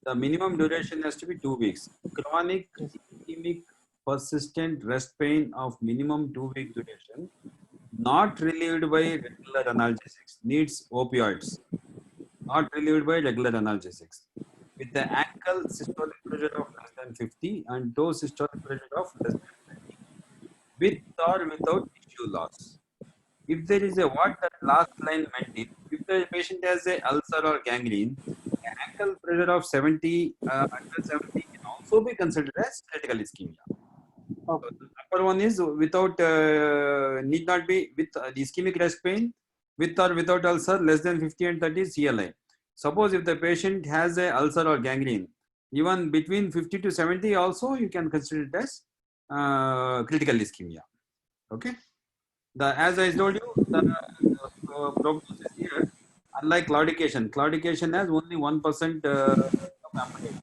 the minimum duration has to be 2 weeks. Chronic ischemic persistent rest pain of minimum 2 week duration, not relieved by regular analgesics, needs opioids, not relieved by regular analgesics. With the ankle systolic pressure of less than 50 and toe systolic pressure of less than 20, with or without tissue loss. If there is a what that last line meant is, if the patient has a ulcer or gangrene, ankle pressure of 70 under 70 can also be considered as critical ischemia. Okay. The upper one is without need not be with ischemic rest pain with or without ulcer less than 50 and 30 CLI. Suppose if the patient has a ulcer or gangrene, even between 50 to 70 also you can consider it as critical ischemia. Okay. As I told you, the prognosis here, unlike claudication has only 1% of amputation.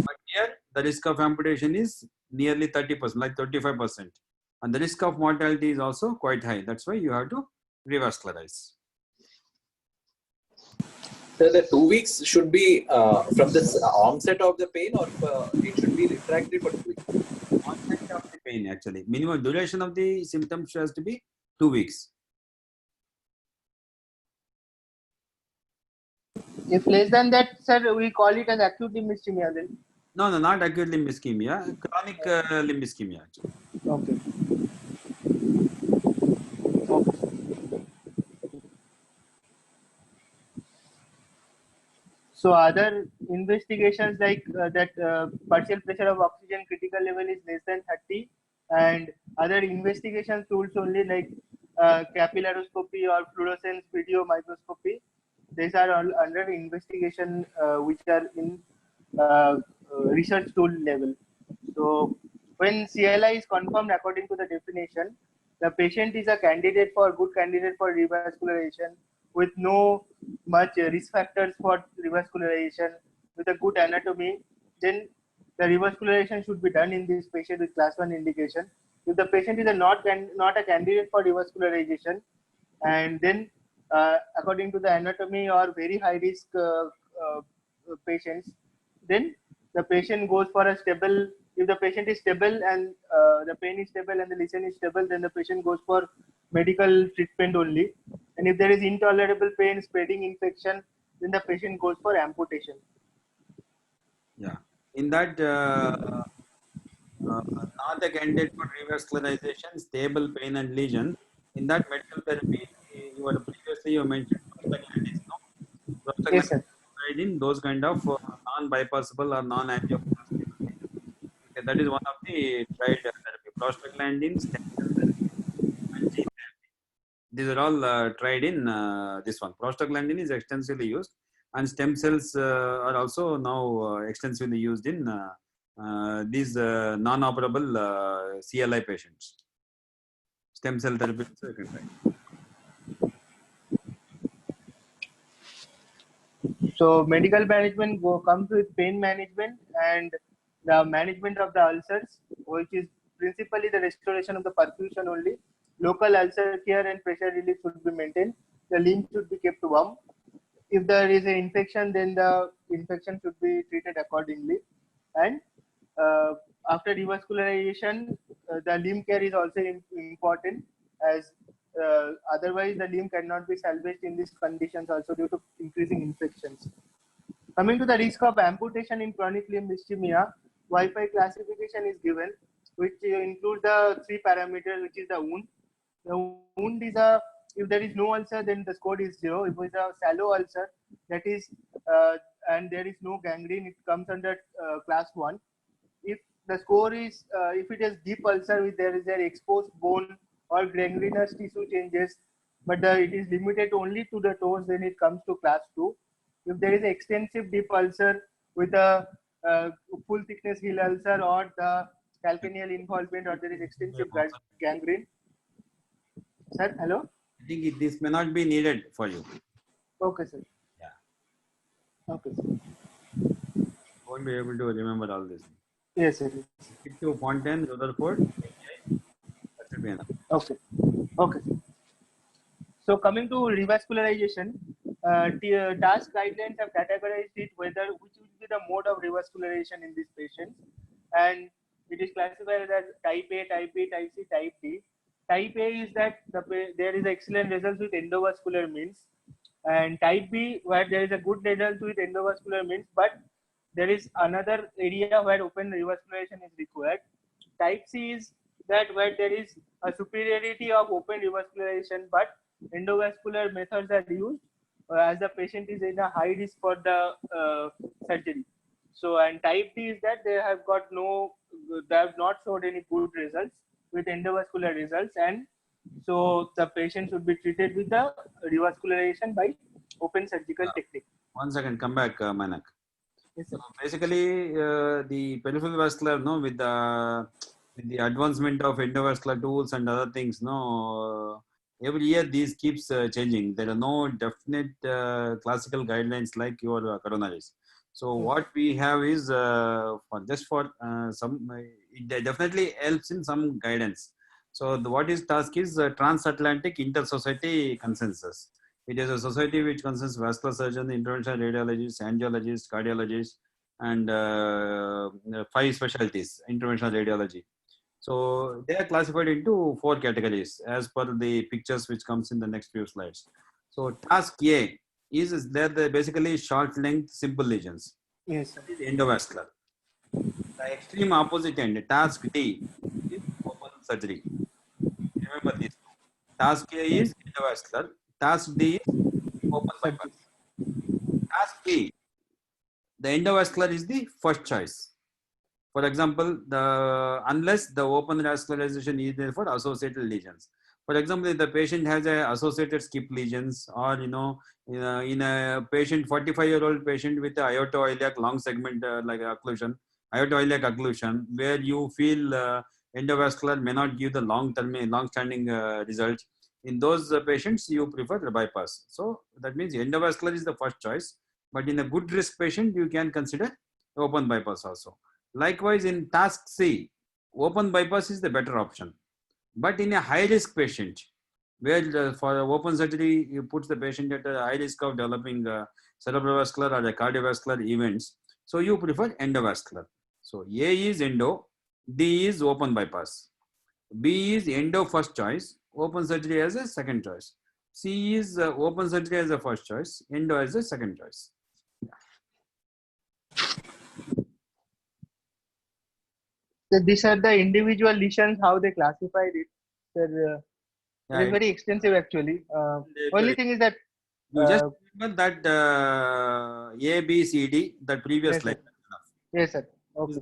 But here, the risk of amputation is nearly 30%, like 35%. And the risk of mortality is also quite high. That's why you have to revascularize. So the 2 weeks should be from the onset of the pain, or it should be refractory for 2 weeks? Onset of the pain, actually. Minimum duration of the symptoms has to be 2 weeks. If less than that, sir, we call it as acute limb ischemia then. No, not acute limb ischemia, chronic limb ischemia. Actually. Okay. So other investigations like that partial pressure of oxygen critical level is less than 30, and other investigation tools only like capillaroscopy or fluorescence video microscopy. These are all under investigation which are in research tool level. So when CLI is confirmed according to the definition, the patient is a good candidate for revascularization with no much risk factors for revascularization, with a good anatomy, then the revascularization should be done in this patient with class 1 indication. If the patient is not a candidate for revascularization, and then according to the anatomy or very high risk patients, then the patient goes for a stable. If the patient is stable and the pain is stable and the lesion is stable, then the patient goes for medical treatment only. And if there is intolerable pain, spreading infection, then the patient goes for amputation. Yeah. In that, not a candidate for revascularization, stable pain and lesion. In that medical therapy, you mentioned prostaglandins. No? Yes, sir. In those kind of non-bypassable or non-angioplastic. Okay, that is one of the tried therapy. Prostaglandins, stem cell therapy, and gene therapy. These are all tried in this one. Prostaglandin is extensively used, and stem cells are also now extensively used in these non-operable CLI patients. Stem cell therapy also you can try. So medical management comes with pain management and the management of the ulcers, which is principally the restoration of the perfusion only. Local ulcer care and pressure relief should be maintained. The limb should be kept warm. If there is an infection, then the infection should be treated accordingly. And after revascularization, the limb care is also important, as otherwise the limb cannot be salvaged in these conditions also due to increasing infections. Coming to the risk of amputation in chronic limb ischemia, Wi-Fi classification is given, which includes the 3 parameters, which is the wound. The wound is if there is no ulcer, then the score is 0. If it is a shallow ulcer, that is, and there is no gangrene, it comes under class 1. If the score is, if it is deep ulcer, with there is an exposed bone or gangrenous tissue changes, but it is limited only to the toes, then it comes to class 2. If there is extensive deep ulcer with a full thickness heel ulcer or the calcaneal involvement, or there is extensive gangrene. Sir, hello? I think this may not be needed for you. Okay, sir. Yeah. Okay, sir. Won't be able to remember all this. Yes, sir. Stick to Fontaine, Rutherford, that should be enough. Okay. Okay. So coming to revascularization, task guidelines have categorized it which will be the mode of revascularization in these patients, and it is classified as type A, type B, type C, type D. Type A is that there is excellent results with endovascular means, and type B where there is a good result with endovascular means, but there is another area where open revascularization is required. Type C is that where there is a superiority of open revascularization, but endovascular methods are used as the patient is in a high risk for the surgery. So, and type D is that they have not showed any good results with endovascular results, and so the patient should be treated with the revascularization by open surgical technique. 1 second, come back, Manak. Yes, sir. So basically, the peripheral vascular, no, with the advancement of endovascular tools and other things, no, every year these keeps changing. There are no definite classical guidelines like your coronaries. So what we have is it definitely helps in some guidance. So what is task is transatlantic inter-society consensus. It is a society which consists vascular surgeons, interventional radiologists, angiologists, cardiologists, and 5 specialties, interventional radiology. So they are classified into 4 categories as per the pictures which comes in the next few slides. So task A is basically short length simple lesions. Yes, sir. It is endovascular. The extreme opposite end, task D, is open surgery. Remember this. Task A is endovascular. Task D is open bypass. Task B, the endovascular is the first choice. For example, unless the open vascularization is there for associated lesions. For example, if the patient has a associated skip lesions, or in a patient, 45-year-old patient with aortoiliac long segment like occlusion, aortoiliac occlusion, where you feel endovascular may not give the long-standing results. In those patients, you prefer the bypass. So that means endovascular is the first choice, but in a good risk patient, you can consider open bypass also. Likewise, in task C, open bypass is the better option. But in a high risk patient, where for open surgery, you put the patient at a high risk of developing cerebrovascular or cardiovascular events, so you prefer endovascular. So A is endo, D is open bypass, B is endo first choice, open surgery as a second choice. C is open surgery as a first choice, endo as a second choice. So these are the individual lesions, how they classified it. Sir, it is very extensive actually. Only thing is that you just remember that A, B, C, D, that previous yes, slide. sir. Yes, sir. Okay.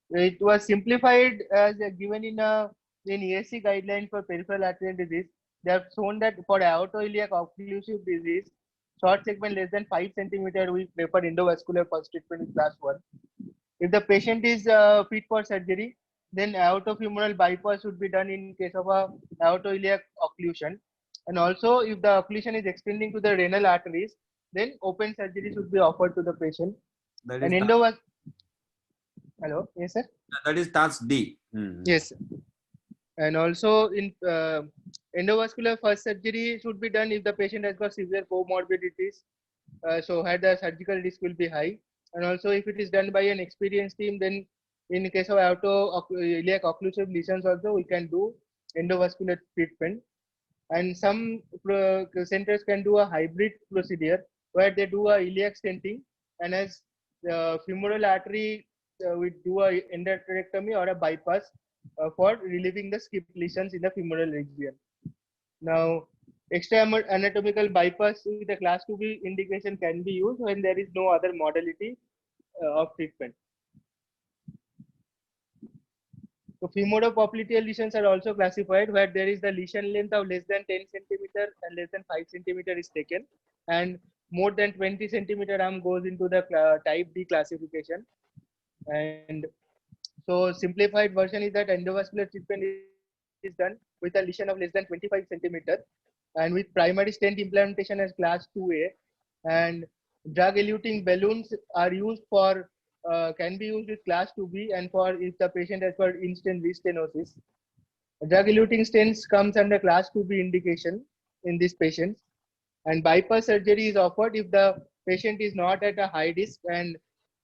It was simplified as given in ESC guideline for peripheral arterial disease. They have shown that for aortoiliac occlusive disease, short segment less than 5 centimeter, we prefer endovascular first treatment in class 1. If the patient is fit for surgery, then aortofemoral bypass should be done in case of a aortoiliac occlusion. And also, if the occlusion is extending to the renal arteries, then open surgery should be offered to the patient. That And is hello, yes, sir. That is task D. Yes. And also in endovascular first surgery should be done if the patient has got severe comorbidities. So had the surgical risk will be high. And also if it is done by an experienced team, then in case of aortoiliac occlusive lesions also we can do endovascular treatment. And some centers can do a hybrid procedure where they do a iliac stenting, and as the femoral artery we do a endarterectomy or a bypass for relieving the skip lesions in the femoral region. Now, extra anatomical bypass with a class 2B indication can be used when there is no other modality of treatment. So femoropopliteal lesions are also classified where there is the lesion length of less than 10 centimeter and less than 5 centimeter is taken, and more than 20 centimeter arm goes into the type D classification. And so simplified version is that endovascular treatment is done with a lesion of less than 25 centimeter and with primary stent implantation as class 2A, and drug eluting balloons are used for can be used with class 2B and for if the patient has got in-stent restenosis. Drug eluting stents comes under class 2B indication in these patients, and bypass surgery is offered if the patient is not at a high risk and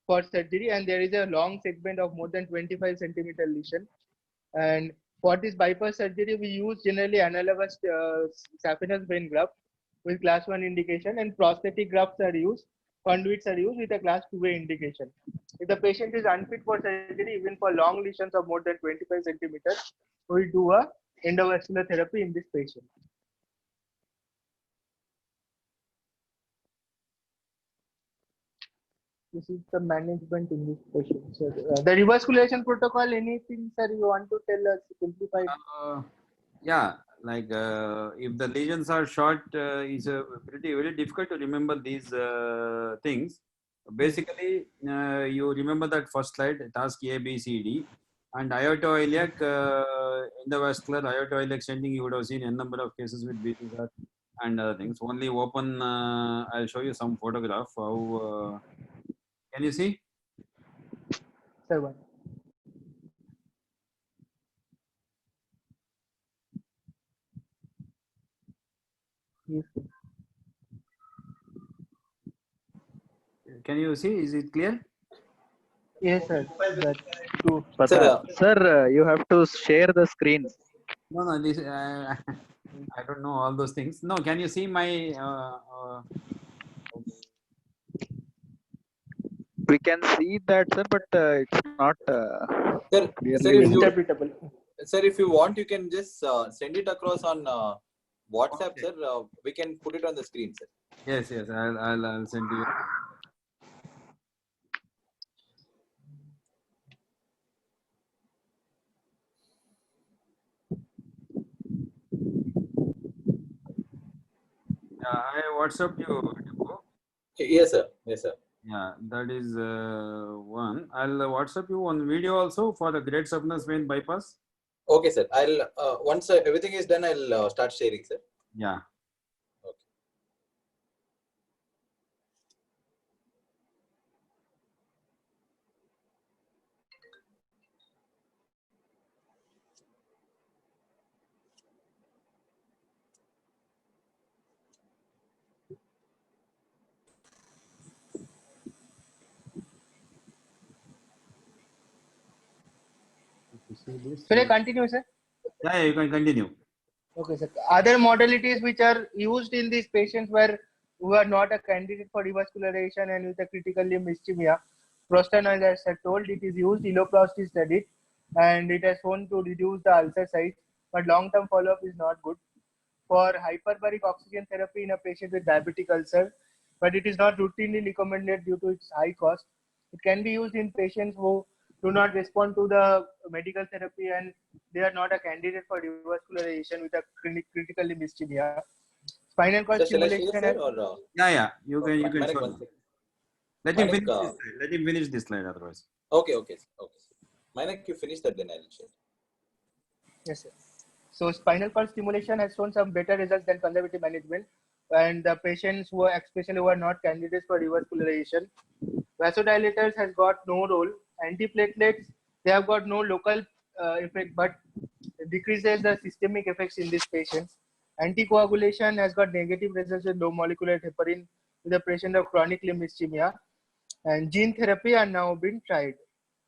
for surgery, and there is a long segment of more than 25 centimeter lesion. And for this bypass surgery, we use generally analogous saphenous vein graft with class 1 indication, and prosthetic grafts are used, conduits are used with a class 2A indication. If the patient is unfit for surgery, even for long lesions of more than 25 centimeters, we do a endovascular therapy in this patient. This is the management in this patient. So, the revascularization protocol, anything, sir, you want to tell us simplified? Yeah, like if the lesions are short, it's pretty very difficult to remember these things. Basically, you remember that first slide, task A, B, C, D, and aortoiliac endovascular aortoiliac stenting. You would have seen a number of cases with BTR and other things. Only open. I'll show you some photograph. How can you see? 7. Yes, sir. Can you see? Is it clear? Yes, sir. That's true. Sir, Sir, you have to share the screen. No, no. This I don't know all those things. No, can you see my? We can see that, sir, but it's not sir, clearly if you, visible. Interpretable. sir, if you want, you can just send it across on WhatsApp, Okay. sir. We can put it on the screen, sir. Yes, yes. I'll send you. I WhatsApp you. Dimpu. Yes, sir. Yes, sir. Yeah, that is one. I'll WhatsApp you on video also for the great subnus vein bypass. Okay, sir. I'll once everything is done, I'll start sharing, sir. Yeah. Okay. If you see this. Shall I continue, sir? Yeah, you can continue. Okay, sir. Other modalities which are used in these patients who are not a candidate for revascularization and with a critical limb ischemia, prostanoid, as I told, it is used. Iloprost is studied, and it has shown to reduce the ulcer size, but long-term follow-up is not good. For hyperbaric oxygen therapy in a patient with diabetic ulcer, but it is not routinely recommended due to its high cost. It can be used in patients who do not respond to the medical therapy and they are not a candidate for revascularization with a critical limb ischemia. Spinal cord Sir, shall I share, stimulation sir, and or Yeah. You can Manik, show one me. second. Let him Manik, finish this slide. Let him finish this slide otherwise. okay, okay, sir. Okay, sir. Manik, you finish that, then I'll share. yes, sir. So spinal cord stimulation has shown some better results than conservative management, and the patients who are especially who are not candidates for revascularization. Vasodilators has got no role. Antiplatelets, they have got no local effect, but decreases the systemic effects in these patients. Anticoagulation has got negative results with low molecular heparin with the patient of chronic limb ischemia. And gene therapy are now being tried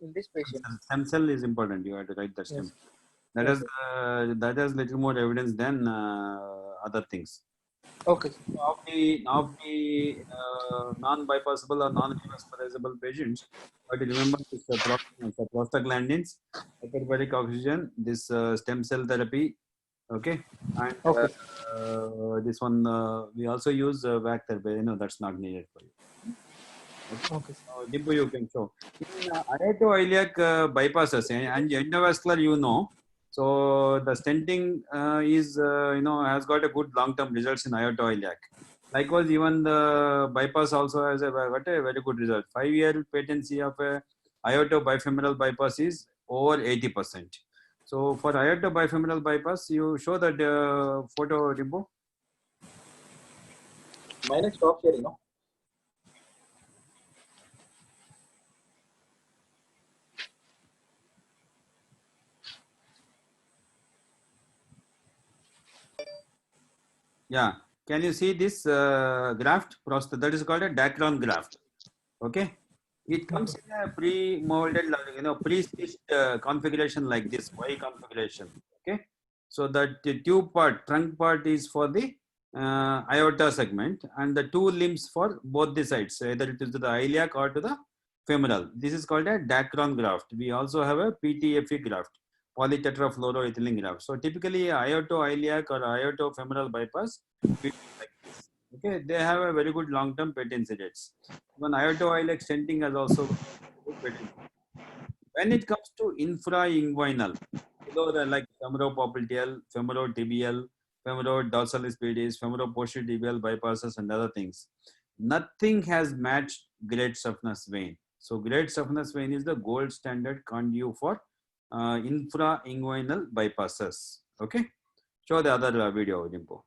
in this patient. Stem cell is important. You have to write the stem. Yes. That Yes, is that has little more evidence than other things. Okay. Of the non-bypassable or non-revascularizable patients, but remember this prostaglandins, hyperbaric oxygen, this stem cell therapy, okay, and Okay. this one we also use VAC therapy. That's not needed for you. Okay. Dimpu, you can show. In aortoiliac bypasses and endovascular, so the stenting is has got a good long-term results in aortoiliac. Likewise, even the bypass also has got a very good result. 5-year patency of a aorto bifemoral bypass is over 80%. So for aorto bifemoral bypass, you show that photo, Dimpu. Manik, stop sharing, no? Yeah. can you see this graft prostate? That is called a Dacron graft. Okay. It comes in a pre-molded, pre-stitched configuration like this, Y configuration. Okay. So that the tube part, trunk part is for the aorta segment, and the two limbs for both the sides, either it is to the iliac or to the femoral. This is called a Dacron graft. We also have a PTFE graft, polytetrafluoroethylene graft. So typically aorto-iliac or aorto-femoral bypass, we do like this. Okay, they have a very good long-term patency rates. Even aorto-iliac stenting has also good patency. When it comes to infrainguinal, below the like femoropopliteal, femorotibial, femorodorsalis pedis, femoroposterior bypasses, and other things, nothing has matched great Sapnas vein. So great Sapnas vein is the gold standard conduit for infrainguinal bypasses. Okay, show the other video, Dimpo.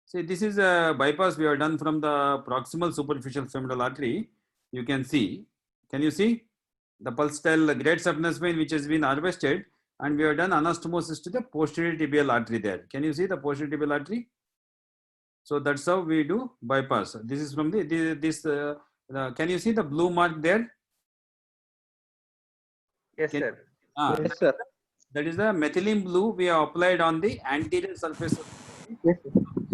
See, this is a bypass we have done from the proximal superficial femoral artery. You can see. Can you see the pulsatile great Sapnas vein which has been harvested, and we have done anastomosis to the posterior tibial artery there. Can you see the posterior tibial artery? So that's how we do bypass. This is from can you see the blue mark there? Yes, sir. Yes, sir. That is the methylene blue we have applied on the anterior surface of the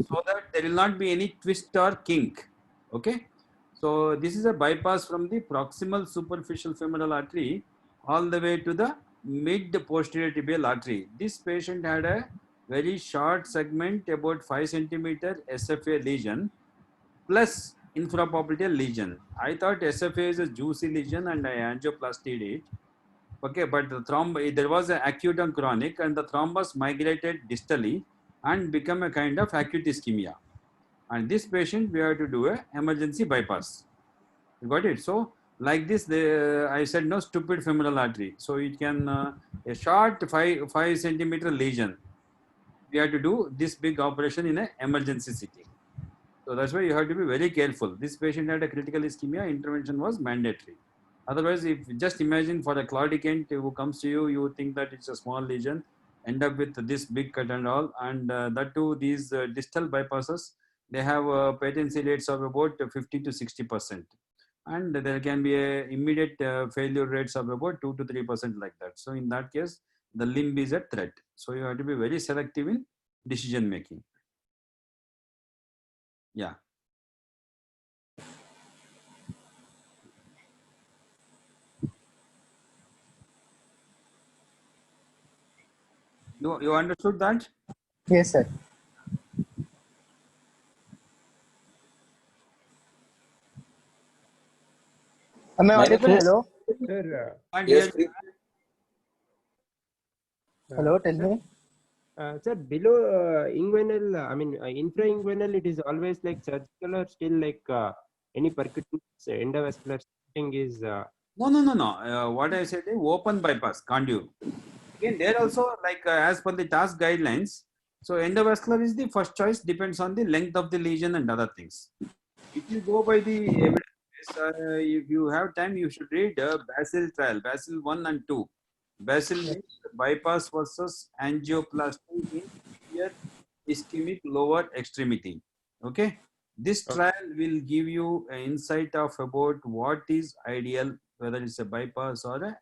so that there will not be any twist or kink. Okay. So this is a bypass from the proximal superficial femoral artery all the way to the mid posterior tibial artery. This patient had a very short segment, about 5 centimeter SFA lesion plus infrapopliteal lesion. I thought SFA is a juicy lesion and I angioplastied it. Okay, but the there was an acute and chronic, and the thrombus migrated distally and become a kind of acute ischemia. And this patient, we have to do a emergency bypass. You got it? So like this, I said no stupid femoral artery. So it can a short 5 centimeter lesion. We have to do this big operation in an emergency setting. So that's why you have to be very careful. This patient had a critical ischemia. Intervention was mandatory. Otherwise, if just imagine for a claudicant who comes to you, you think that it's a small lesion, end up with this big cut and all, and that too, these distal bypasses, they have patency rates of about 50 to 60%, and there can be a immediate failure rates of about 2 to 3% like that. So in that case, the limb is a threat. So you have to be very selective in decision making. Yeah. You understood that? Yes, sir. Am I audible? Sir. Hello? Sir, And Yes, here, please. Hello, tell me. sir, below inguinal, infrainguinal, it is always like surgical or still like any percutaneous endovascular thing is. no. What I said is open bypass, conduit. Again, there also like as per the task guidelines. So endovascular is the first choice, depends on the length of the lesion and other things. If you go by the evidence, if you have time, you should read Basil trial, Basil 1 and 2. Basil means bypass versus angioplasty in severe ischemic lower extremity. Okay. This trial will give you an insight of about what is ideal, whether it's a bypass or a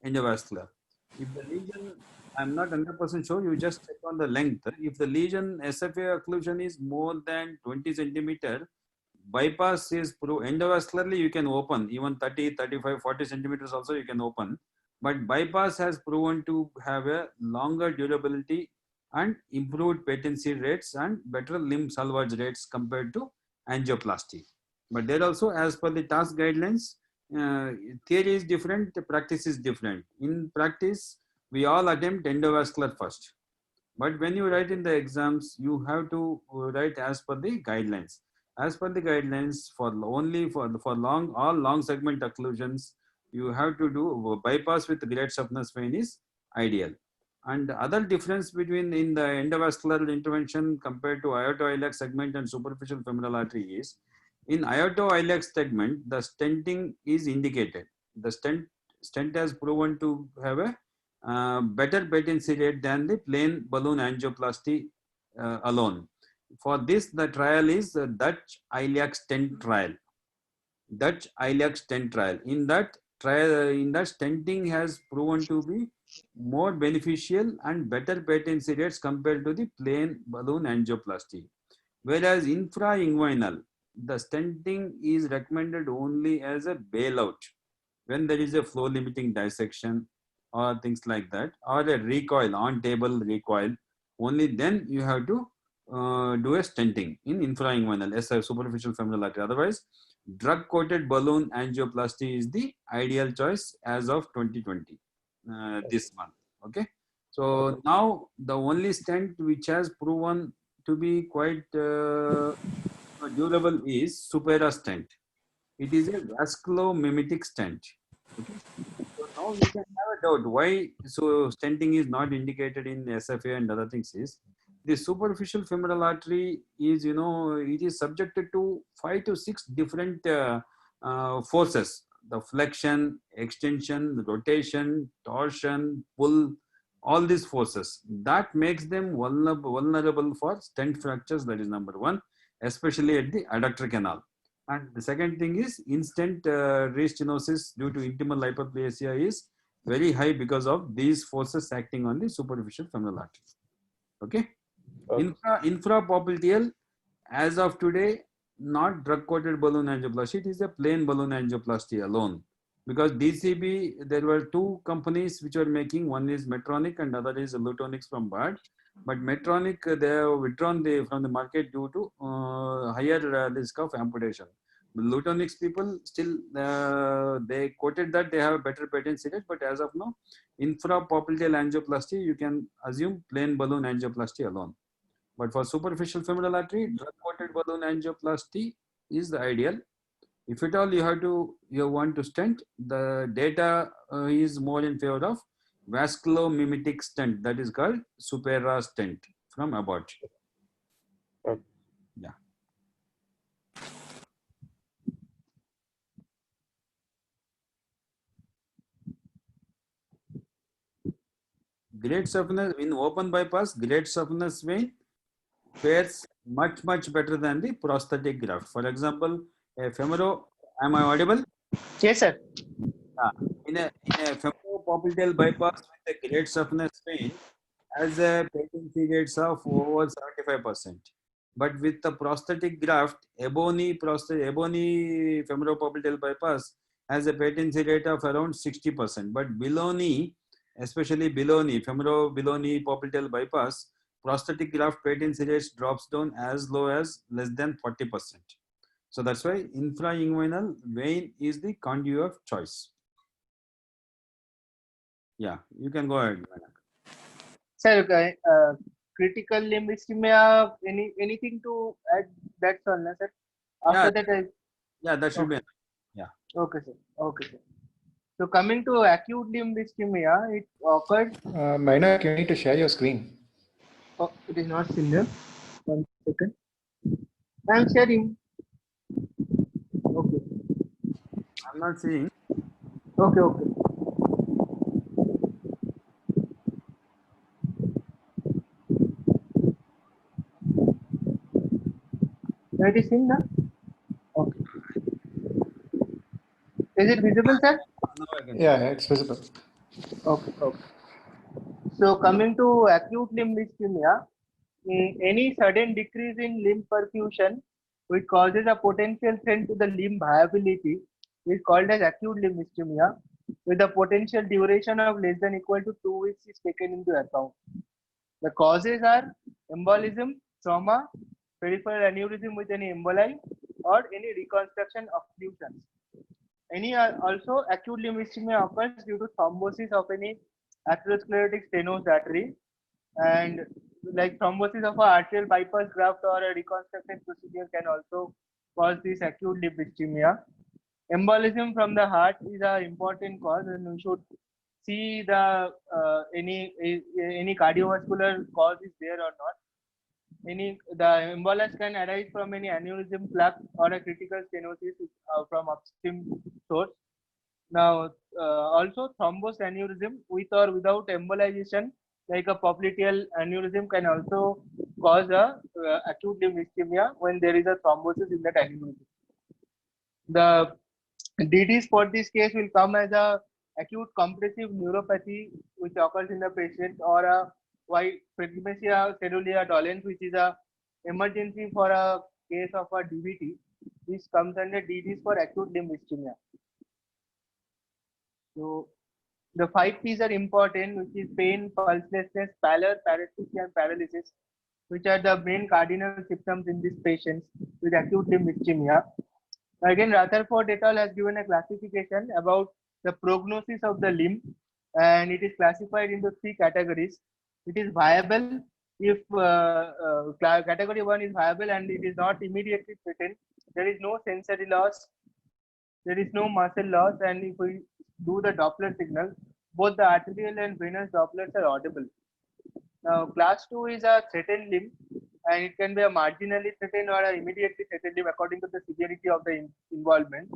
endovascular. If the lesion, I'm not 100% sure, you just check on the length. If the lesion SFA occlusion is more than 20 centimeter, bypass is endovascularly you can open, even 30, 35, 40 centimeters also you can open. But bypass has proven to have a longer durability and improved patency rates and better limb salvage rates compared to angioplasty. But there also, as per the task guidelines, theory is different, practice is different. In practice, we all attempt endovascular first. But when you write in the exams, you have to write as per the guidelines. As per the guidelines, for all long segment occlusions, you have to do bypass with great Sapnas vein is ideal. And other difference between in the endovascular intervention compared to aortoiliac segment and superficial femoral artery is, in aortoiliac segment, the stenting is indicated. The stent has proven to have a better patency rate than the plain balloon angioplasty alone. For this, the trial is the Dutch iliac stent trial. Dutch iliac stent trial. In that trial, stenting has proven to be more beneficial and better patency rates compared to the plain balloon angioplasty. Whereas infrainguinal, the stenting is recommended only as a bailout when there is a flow limiting dissection or things like that, or a recoil, on table recoil. Only then you have to do a stenting in infrainguinal as a superficial femoral artery. Otherwise, drug coated balloon angioplasty is the ideal choice as of 2020, this month. Okay. So now the only stent which has proven to be quite durable is Supera stent. It is a vasculomimetic stent. Okay. So now we can have a doubt why so stenting is not indicated in SFA and other things is the superficial femoral artery is, you know, it is subjected to 5 to 6 different forces: the flexion, extension, rotation, torsion, pull, all these forces that makes them vulnerable for stent fractures. That is number one, especially at the adductor canal. And the second thing is in-stent restenosis due to intimal hyperplasia is very high because of these forces acting on the superficial femoral artery. Okay. Infrapopliteal, as of today, not drug-coated balloon angioplasty. It is a plain balloon angioplasty alone. Because DCB, there were two companies which were making. One is Medtronic and other is Lutonix from Bard. But Medtronic, they have withdrawn from the market due to higher risk of amputation. Lutonix people still, they quoted that they have a better patent rate, but as of now, infrapopliteal angioplasty, you can assume plain balloon angioplasty alone. But for superficial femoral artery, drug-coated balloon angioplasty is the ideal. If at all you want to stent, the data is more in favor of vasculomimetic stent, that is called Supera stent from Abbott. Yeah. Great saphenous in open bypass, great saphenous vein fares much better than the prosthetic graft. For example, a femoro. Am I audible? Yes, sir. In a femoropopliteal bypass with a great saphenous vein has a patency rates of over 75%. But with the prosthetic graft, Ebony femoropopliteal bypass has a patency rate of around 60%. But below knee, especially below knee, femorobelow popliteal bypass, prosthetic graft patency rates drops down as low as less than 40%. So that's why infrainguinal vein is the conduit of choice. Yeah, you can go ahead. Sir, critical limb ischemia, anything to add? That's all, na, sir? After that, yeah, that should be. Yeah. Okay, sir. Okay, sir. So coming to acute limb ischemia, it occurs. Mainak, you need to share your screen. Oh, it is not seen there. 1 second. I am sharing. Okay. I'm not seeing. Okay. It is seen now? Okay. Is it visible, sir? Yeah, it's visible. Okay. So coming to acute limb ischemia, any sudden decrease in limb perfusion which causes a potential threat to the limb viability is called as acute limb ischemia, with a potential duration of less than equal to 2 weeks is taken into account. The causes are embolism, trauma, peripheral aneurysm with any emboli, or any reconstruction occlusions. Any also acute limb ischemia occurs due to thrombosis of any atherosclerotic stenosis artery, and like thrombosis of a arterial bypass graft or a reconstruction procedure can also cause this acute limb ischemia. Embolism from the heart is an important cause, and we should see the any cardiovascular cause is there or not. The embolus can arise from any aneurysm, plaque, or a critical stenosis from upstream source. Now, also thrombus aneurysm with or without embolization, like a popliteal aneurysm, can also cause a acute limb ischemia when there is a thrombosis in that animal. The DDs for this case will come as a acute compressive neuropathy which occurs in the patient, or a preeclampsia cerulea dolens, which is a emergency for a case of a DVT. This comes under DDs for acute limb ischemia. So the 5 P's are important, which is pain, pulselessness, pallor, paresthesia, and paralysis, which are the main cardinal symptoms in these patients with acute limb ischemia. Again, Rutherford et al. Has given a classification about the prognosis of the limb, and it is classified into 3 categories. It is viable if category 1 is viable and it is not immediately threatened. There is no sensory loss, there is no muscle loss, and if we do the Doppler signal, both the arterial and venous Dopplers are audible. Now, class 2 is a threatened limb, and it can be a marginally threatened or an immediately threatened limb according to the severity of the involvement.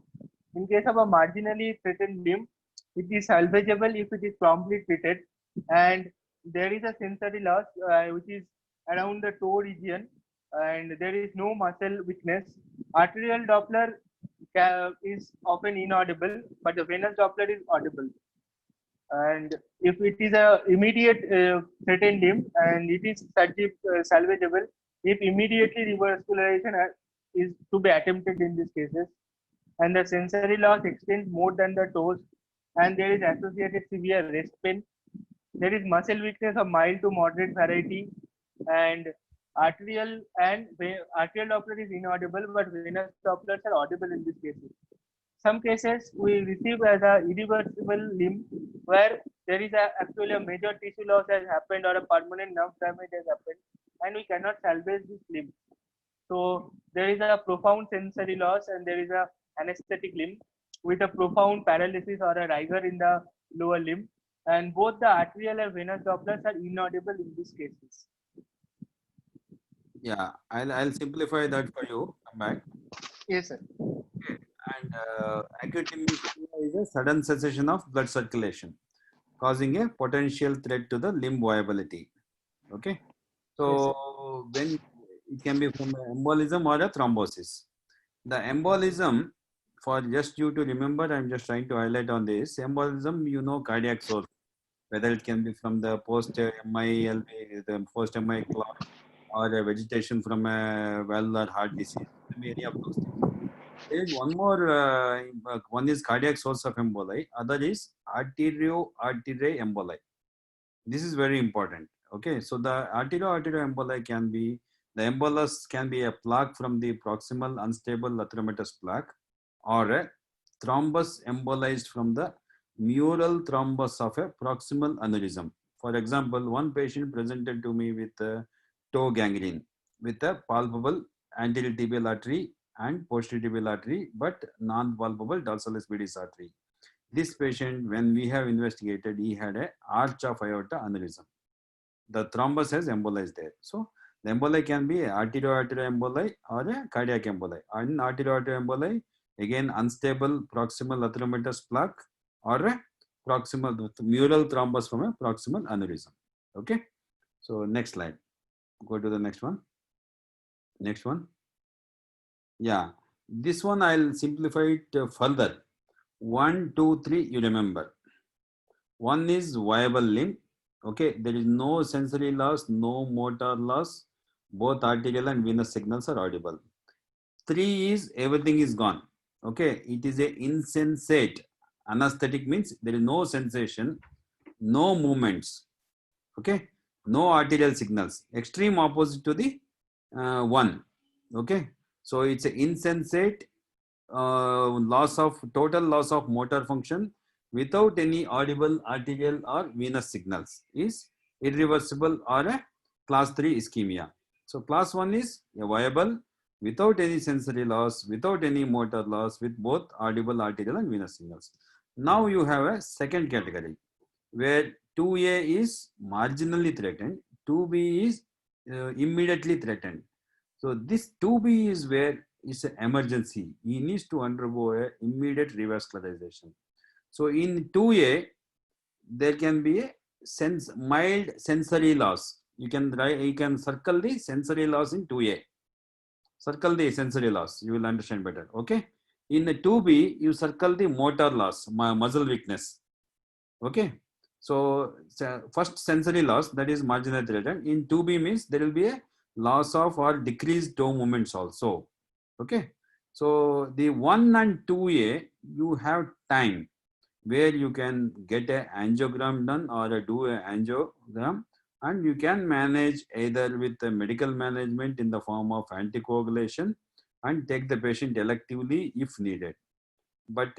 In case of a marginally threatened limb, it is salvageable if it is promptly treated, and there is a sensory loss which is around the toe region, and there is no muscle weakness. Arterial Doppler is often inaudible, but the venous Doppler is audible. And if it is a immediate threatened limb and it is salvageable, if immediately revascularization is to be attempted in these cases, and the sensory loss extends more than the toes, and there is associated severe wrist pain, there is muscle weakness of mild to moderate variety, and arterial Doppler is inaudible, but venous Dopplers are audible in these cases. Some cases we receive as a irreversible limb where there is actually a major tissue loss has happened or a permanent nerve damage has happened, and we cannot salvage this limb. So there is a profound sensory loss and there is a anesthetic limb with a profound paralysis or a rigor in the lower limb, and both the arterial and venous Dopplers are inaudible in these cases. Yeah, I'll simplify that for you. Come back. Yes, sir. And acute limb ischemia is a sudden cessation of blood circulation, causing a potential threat to the limb viability. Okay, so when it can be from an embolism or a thrombosis. The embolism, for just you to remember, I'm just trying to highlight on this. Embolism, you know, cardiac source, whether it can be from the post-MI, the post-MI clot, or a vegetation from a well or heart disease, any of those things. There is one more, one is cardiac source of emboli, other is arterio-artery emboli. This is very important. Okay, so the arterio-artery emboli can be, the embolus can be a plaque from the proximal unstable atheromatous plaque, or a thrombus embolized from the mural thrombus of a proximal aneurysm. For example, one patient presented to me with toe gangrene with a palpable anterior tibial artery and posterior tibial artery, but non-palpable dorsalis pedis artery. This patient, when we have investigated, he had a arch of aorta aneurysm. The thrombus has embolized there. So the emboli can be arterio-arterial emboli or a cardiac emboli. And arterio-arterial emboli, again unstable proximal atheromatous plaque or a proximal mural thrombus from a proximal aneurysm. Okay. So next slide. Go to the next one. Next one. Yeah, this one I'll simplify it further. 1, 2, 3, you remember. One is viable limb. Okay, there is no sensory loss, no motor loss. Both arterial and venous signals are audible. 3 is everything is gone. Okay, it is a insensate. Anesthetic means there is no sensation, no movements. Okay, no arterial signals. Extreme opposite to the 1. Okay. So it's an insensate total loss of motor function without any audible arterial or venous signals is irreversible or a class 3 ischemia. So class 1 is a viable without any sensory loss, without any motor loss, with both audible arterial and venous signals. Now you have a second category where 2A is marginally threatened, 2B is immediately threatened. So this 2B is where it's an emergency. He needs to undergo a immediate revascularization. So in 2A, there can be a mild sensory loss, You can write, you can circle the sensory loss in 2A. Circle the sensory loss, you will understand better. Okay. In 2B, you circle the motor loss, muscle weakness. Okay. So first sensory loss, that is marginal threatened. In 2B means there will be a loss of or decreased toe movements also. Okay. So the 1 and 2A, you have time where you can get a angiogram done or do a angiogram, and you can manage either with the medical management in the form of anticoagulation and take the patient electively if needed. But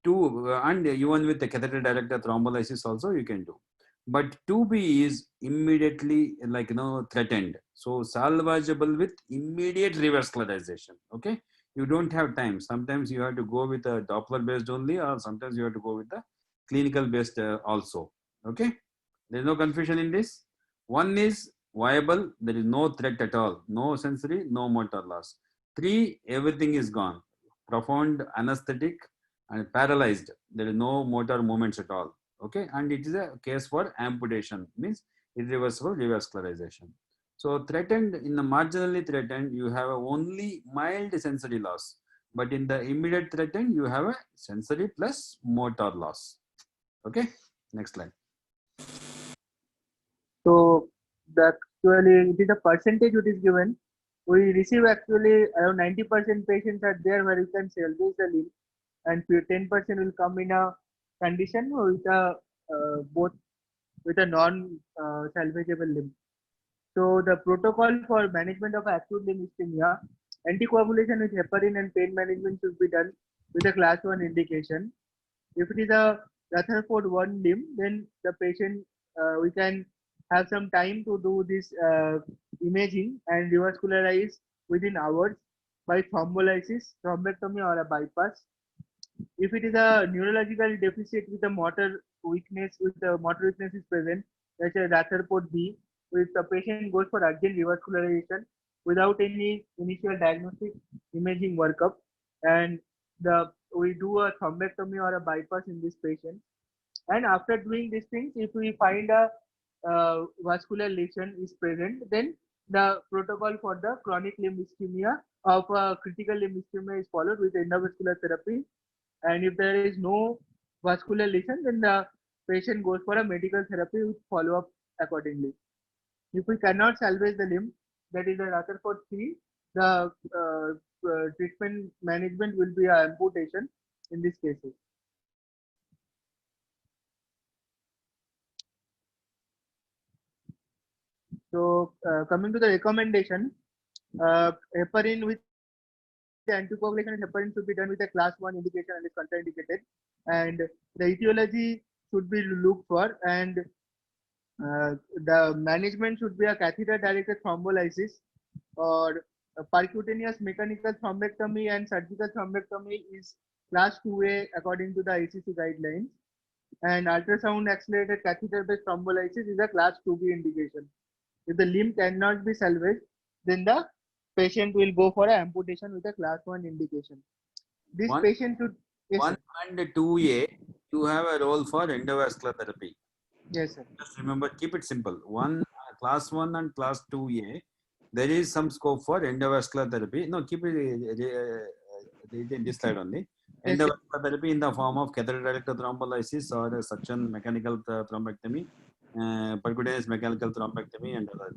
and even with the catheter directed thrombolysis also you can do. But 2B is immediately threatened. So salvageable with immediate revascularization. Okay. You don't have time. Sometimes you have to go with a Doppler based only, or sometimes you have to go with the clinical based also. Okay. There's no confusion in this. One is viable. There is no threat at all. No sensory, no motor loss. 3, everything is gone. Profound anesthetic and paralyzed. There is no motor movements at all. Okay. And it is a case for amputation, means irreversible revascularization. So threatened, in the marginally threatened, you have only mild sensory loss. But in the immediate threatened, you have a sensory plus motor loss. Okay. Next slide. So actually it is a percentage which is given. We receive actually around 90% patients are there where you can salvage the limb, and 10% will come in a condition with a both with a non salvageable limb. So the protocol for management of acute limb ischemia, anticoagulation with heparin and pain management should be done with a class 1 indication. If it is a Rutherford 1 limb, then the patient we can have some time to do this imaging and revascularize within hours by thrombolysis, thrombectomy, or a bypass. If it is a neurological deficit with a motor weakness, is present, such as Rutherford B, with the patient goes for urgent revascularization without any initial diagnostic imaging workup, and we do a thrombectomy or a bypass in this patient. And after doing these things, if we find a vascular lesion is present, then the protocol for the chronic limb ischemia of critical limb ischemia is followed with endovascular therapy. And if there is no vascular lesion, then the patient goes for a medical therapy with follow-up accordingly. If we cannot salvage the limb, that is the Rutherford 3, the treatment management will be an amputation in these cases. So coming to the recommendation, heparin with the anticoagulation, heparin should be done with a class 1 indication and is contraindicated. And the etiology should be looked for, and the management should be a catheter directed thrombolysis or a percutaneous mechanical thrombectomy, and surgical thrombectomy is class 2A according to the ICC guidelines. And ultrasound accelerated catheter based thrombolysis is a class 2B indication. If the limb cannot be salvaged, then the patient will go for an amputation with a class 1 indication. This patient should. Yes, 1 and 2A, you have a role for endovascular therapy. Yes, sir. Just remember, keep it simple. Class 1 and class 2A, there is some scope for endovascular therapy. No, keep it in this slide only. Yes, Endovascular therapy in the form of catheter directed thrombolysis or a suction mechanical thrombectomy, percutaneous mechanical thrombectomy, and other.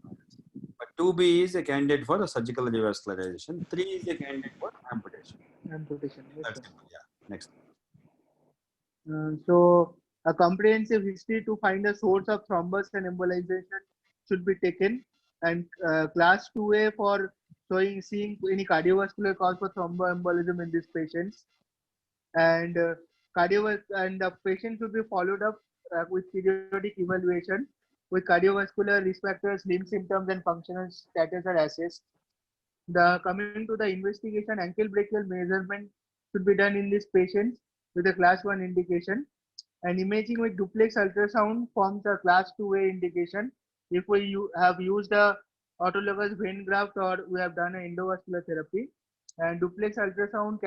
But 2B is a candidate for a surgical revascularization. 3 is a candidate for amputation. Amputation. Yes, That's sir. simple. Yeah. Next. So a comprehensive history to find the source of thrombus and embolization should be taken, and class 2A for seeing any cardiovascular cause for thromboembolism in these patients, and and the patient should be followed up with periodic evaluation with cardiovascular risk factors, limb symptoms, and functional status are assessed. Coming to the investigation, ankle brachial measurement should be done in these patients with a class 1 indication, and imaging with duplex ultrasound forms a class 2A indication if we have used a autologous vein graft or we have done an endovascular therapy. And duplex ultrasound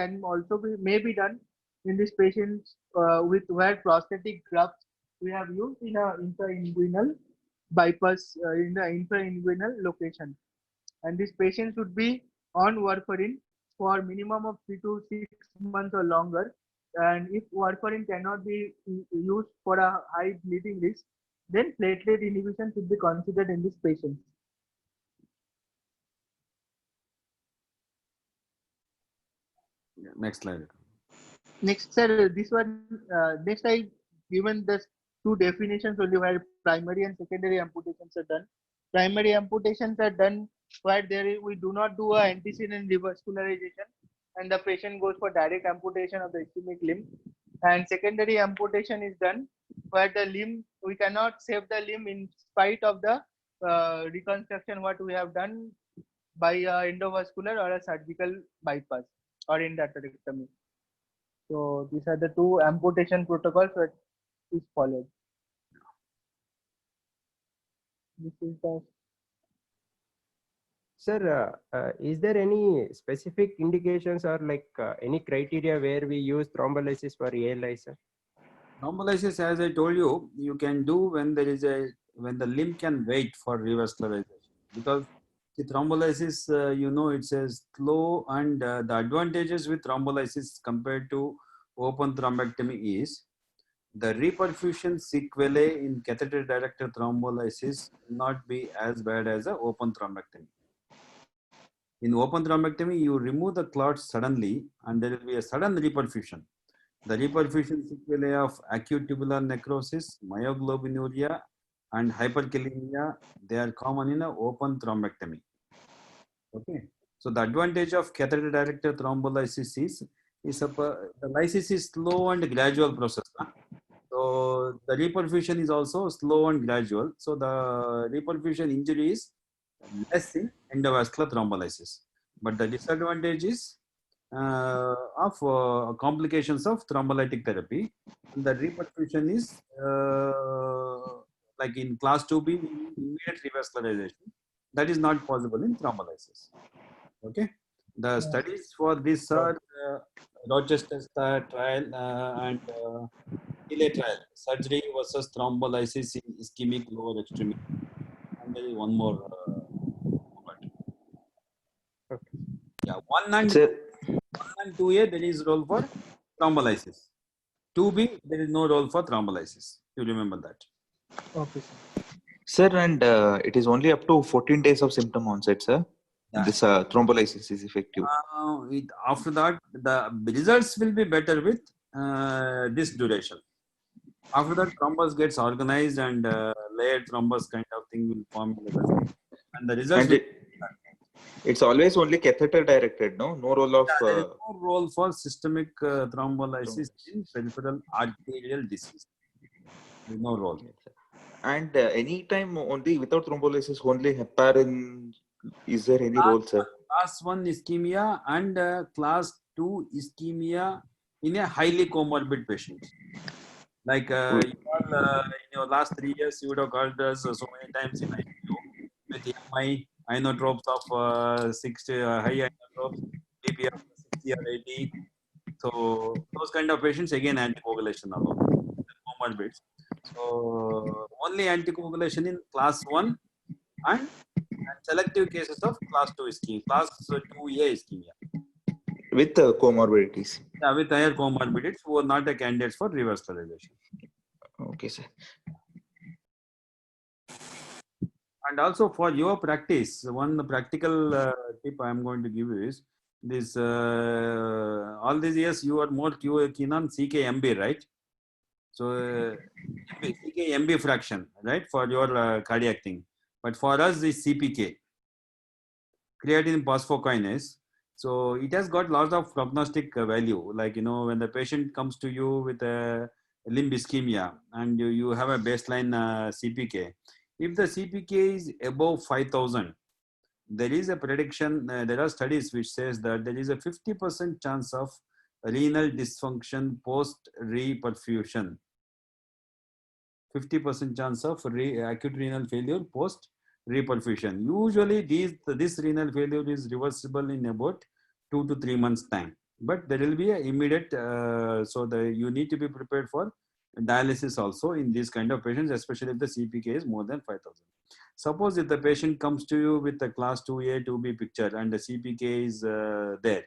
may be done in these patients with where prosthetic grafts we have used in a intrainguinal bypass in the infrainguinal location. And this patient should be on warfarin for minimum of 3 to 6 months or longer. And if warfarin cannot be used for a high bleeding risk, then platelet inhibition should be considered in this patient. Next slide. Next, sir, this one, next I given the two definitions only where primary and secondary amputations are done. Primary amputations are done where we do not do a antecedent revascularization and the patient goes for direct amputation of the ischemic limb. And secondary amputation is done where the limb, we cannot save the limb in spite of the reconstruction what we have done by endovascular or a surgical bypass or endarterectomy. So these are the two amputation protocols that is followed. This is the Sir, is there any specific indications or like any criteria where we use thrombolysis for ALI, sir? Thrombolysis, as I told you, you can do when when the limb can wait for revascularization, because the thrombolysis, it's a slow, and the advantages with thrombolysis compared to open thrombectomy is the reperfusion sequelae in catheter-directed thrombolysis will not be as bad as an open thrombectomy. In open thrombectomy, you remove the clots suddenly and there will be a sudden reperfusion. The reperfusion sequelae of acute tubular necrosis, myoglobinuria, and hyperkalemia, they are common in an open thrombectomy. Okay. So the advantage of catheter-directed thrombolysis is the lysis is slow and gradual process. So the reperfusion is also slow and gradual. So the reperfusion injury is less in endovascular thrombolysis. But the disadvantage is of complications of thrombolytic therapy. The reperfusion is like in class 2B, immediate revascularization. That is not possible in thrombolysis. Okay. The studies for this are Rochester trial and delay trial, surgery versus thrombolysis in ischemic lower extremity. And there is one more. Yeah, 1 and 2A, there is role for thrombolysis. 2B, there is no role for thrombolysis. You remember that. okay. Sir, and it is only up to 14 days of symptom onset, sir. Yeah. This thrombolysis is effective. After that, the results will be better with this duration. After that, thrombus gets organized and layered thrombus kind of thing will form in the vessel. And the results And it's always only catheter directed, no? No role of... there is no role for systemic thrombolysis in peripheral arterial disease. There is no role. And any time only without thrombolysis, only heparin, is there any role, sir? Class 1 ischemia and class 2 ischemia in a highly comorbid patient. Like in your last 3 years, you would have called us so many times in ICU with EMI, inotropes of 60, high inotropes, BP of 60 or 80. So those kind of patients, again, anticoagulation alone, comorbids. So only anticoagulation in class 1 and selective cases of class 2 ischemia, class 2A ischemia. With comorbidities. Yeah, with higher comorbidities who are not a candidates for revascularization. Okay, sir. And also for your practice, one practical tip I am going to give you is this: all these years you are more keen on CKMB, right? So CKMB fraction, right, for your cardiac thing. But for us, is CPK, creatine phosphokinase. So it has got lots of prognostic value. Like, when the patient comes to you with a limb ischemia and you have a baseline CPK, if the CPK is above 5,000, there is a prediction, there are studies which says that there is a 50% chance of renal dysfunction post-reperfusion. 50% chance of acute renal failure post-reperfusion. Usually this renal failure is reversible in about 2 to 3 months time. But there will be an immediate, you need to be prepared for dialysis also in these kind of patients, especially if the CPK is more than 5,000. Suppose if the patient comes to you with a class 2A, 2B picture and the CPK is there.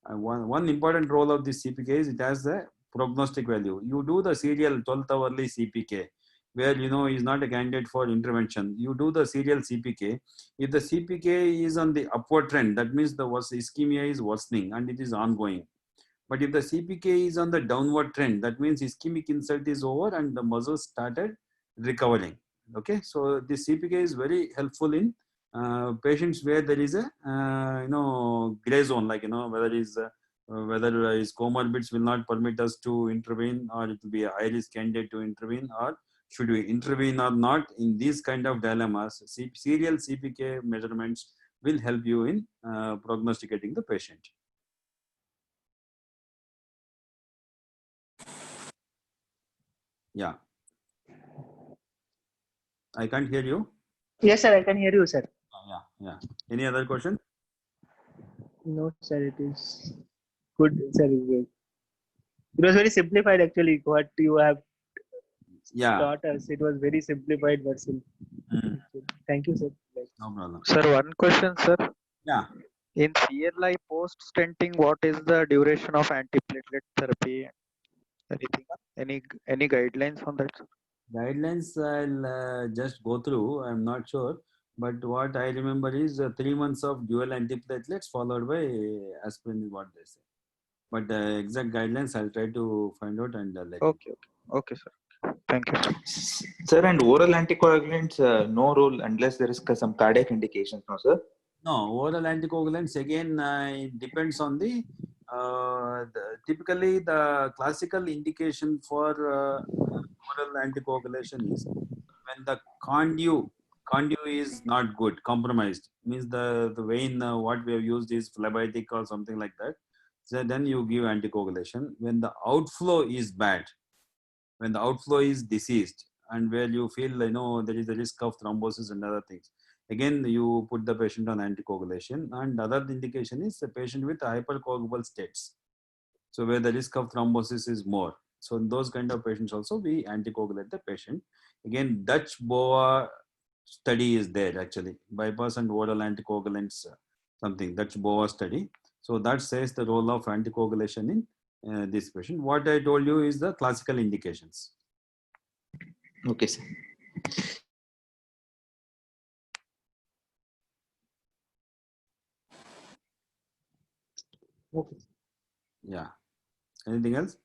One important role of this CPK is it has the prognostic value. You do the serial 12th hourly CPK, where is not a candidate for intervention. You do the serial CPK. If the CPK is on the upward trend, that means the ischemia is worsening and it is ongoing. But if the CPK is on the downward trend, that means ischemic insult is over and the muscles started recovering. Okay, so this CPK is very helpful in patients where there is a gray zone, like whether his comorbids will not permit us to intervene, or it will be a high risk candidate to intervene, or should we intervene or not. In these kind of dilemmas, serial CPK measurements will help you in prognosticating the patient. Yeah. I can't hear you. Yes, sir, I can hear you, sir. Yeah. Any other question? No, sir, it is good, sir. It was very simplified, actually, what you have taught us. It was very simplified version. Thank you, sir. No problem. Sir, one question, sir. Yeah. In CLI post-stenting, what is the duration of antiplatelet therapy? Anything? Any guidelines on that, sir? Guidelines I'll just go through. I'm not sure. But what I remember is 3 months of dual antiplatelets followed by aspirin is what they say. But exact guidelines I'll try to find out and let you. Okay, sir. Thank you, sir. Sir, and oral anticoagulants, no role unless there is some cardiac indications, no, sir? No, oral anticoagulants, again, it depends on typically the classical indication for oral anticoagulation is when the conduit is not good, compromised, means the vein what we have used is phlebitic or something like that. So then you give anticoagulation. When the outflow is bad, when the outflow is deceased, and where you feel there is a risk of thrombosis and other things, again you put the patient on anticoagulation. And other indication is the patient with hypercoagulable states, so where the risk of thrombosis is more. So in those kind of patients also we anticoagulate the patient. Again, Dutch BOA study is there, actually, bypass and oral anticoagulants, something, Dutch BOA study. So that says the role of anticoagulation in this patient. What I told you is the classical indications. Okay, sir. Okay. Yeah. Anything else?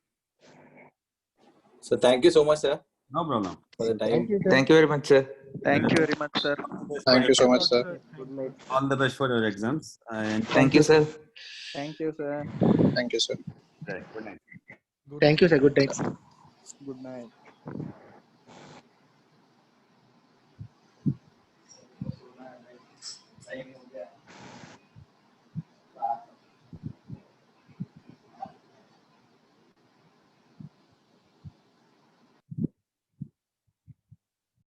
So thank you so much, sir, No problem. for the time. Thank you, sir. Thank you very much, sir. Thank you very much, sir. Thank you so much, sir. Good night. All the best for your exams. And Thank you, sir. Thank you, sir. Thank you, sir. good night. Thank you, sir. Good night. Good night.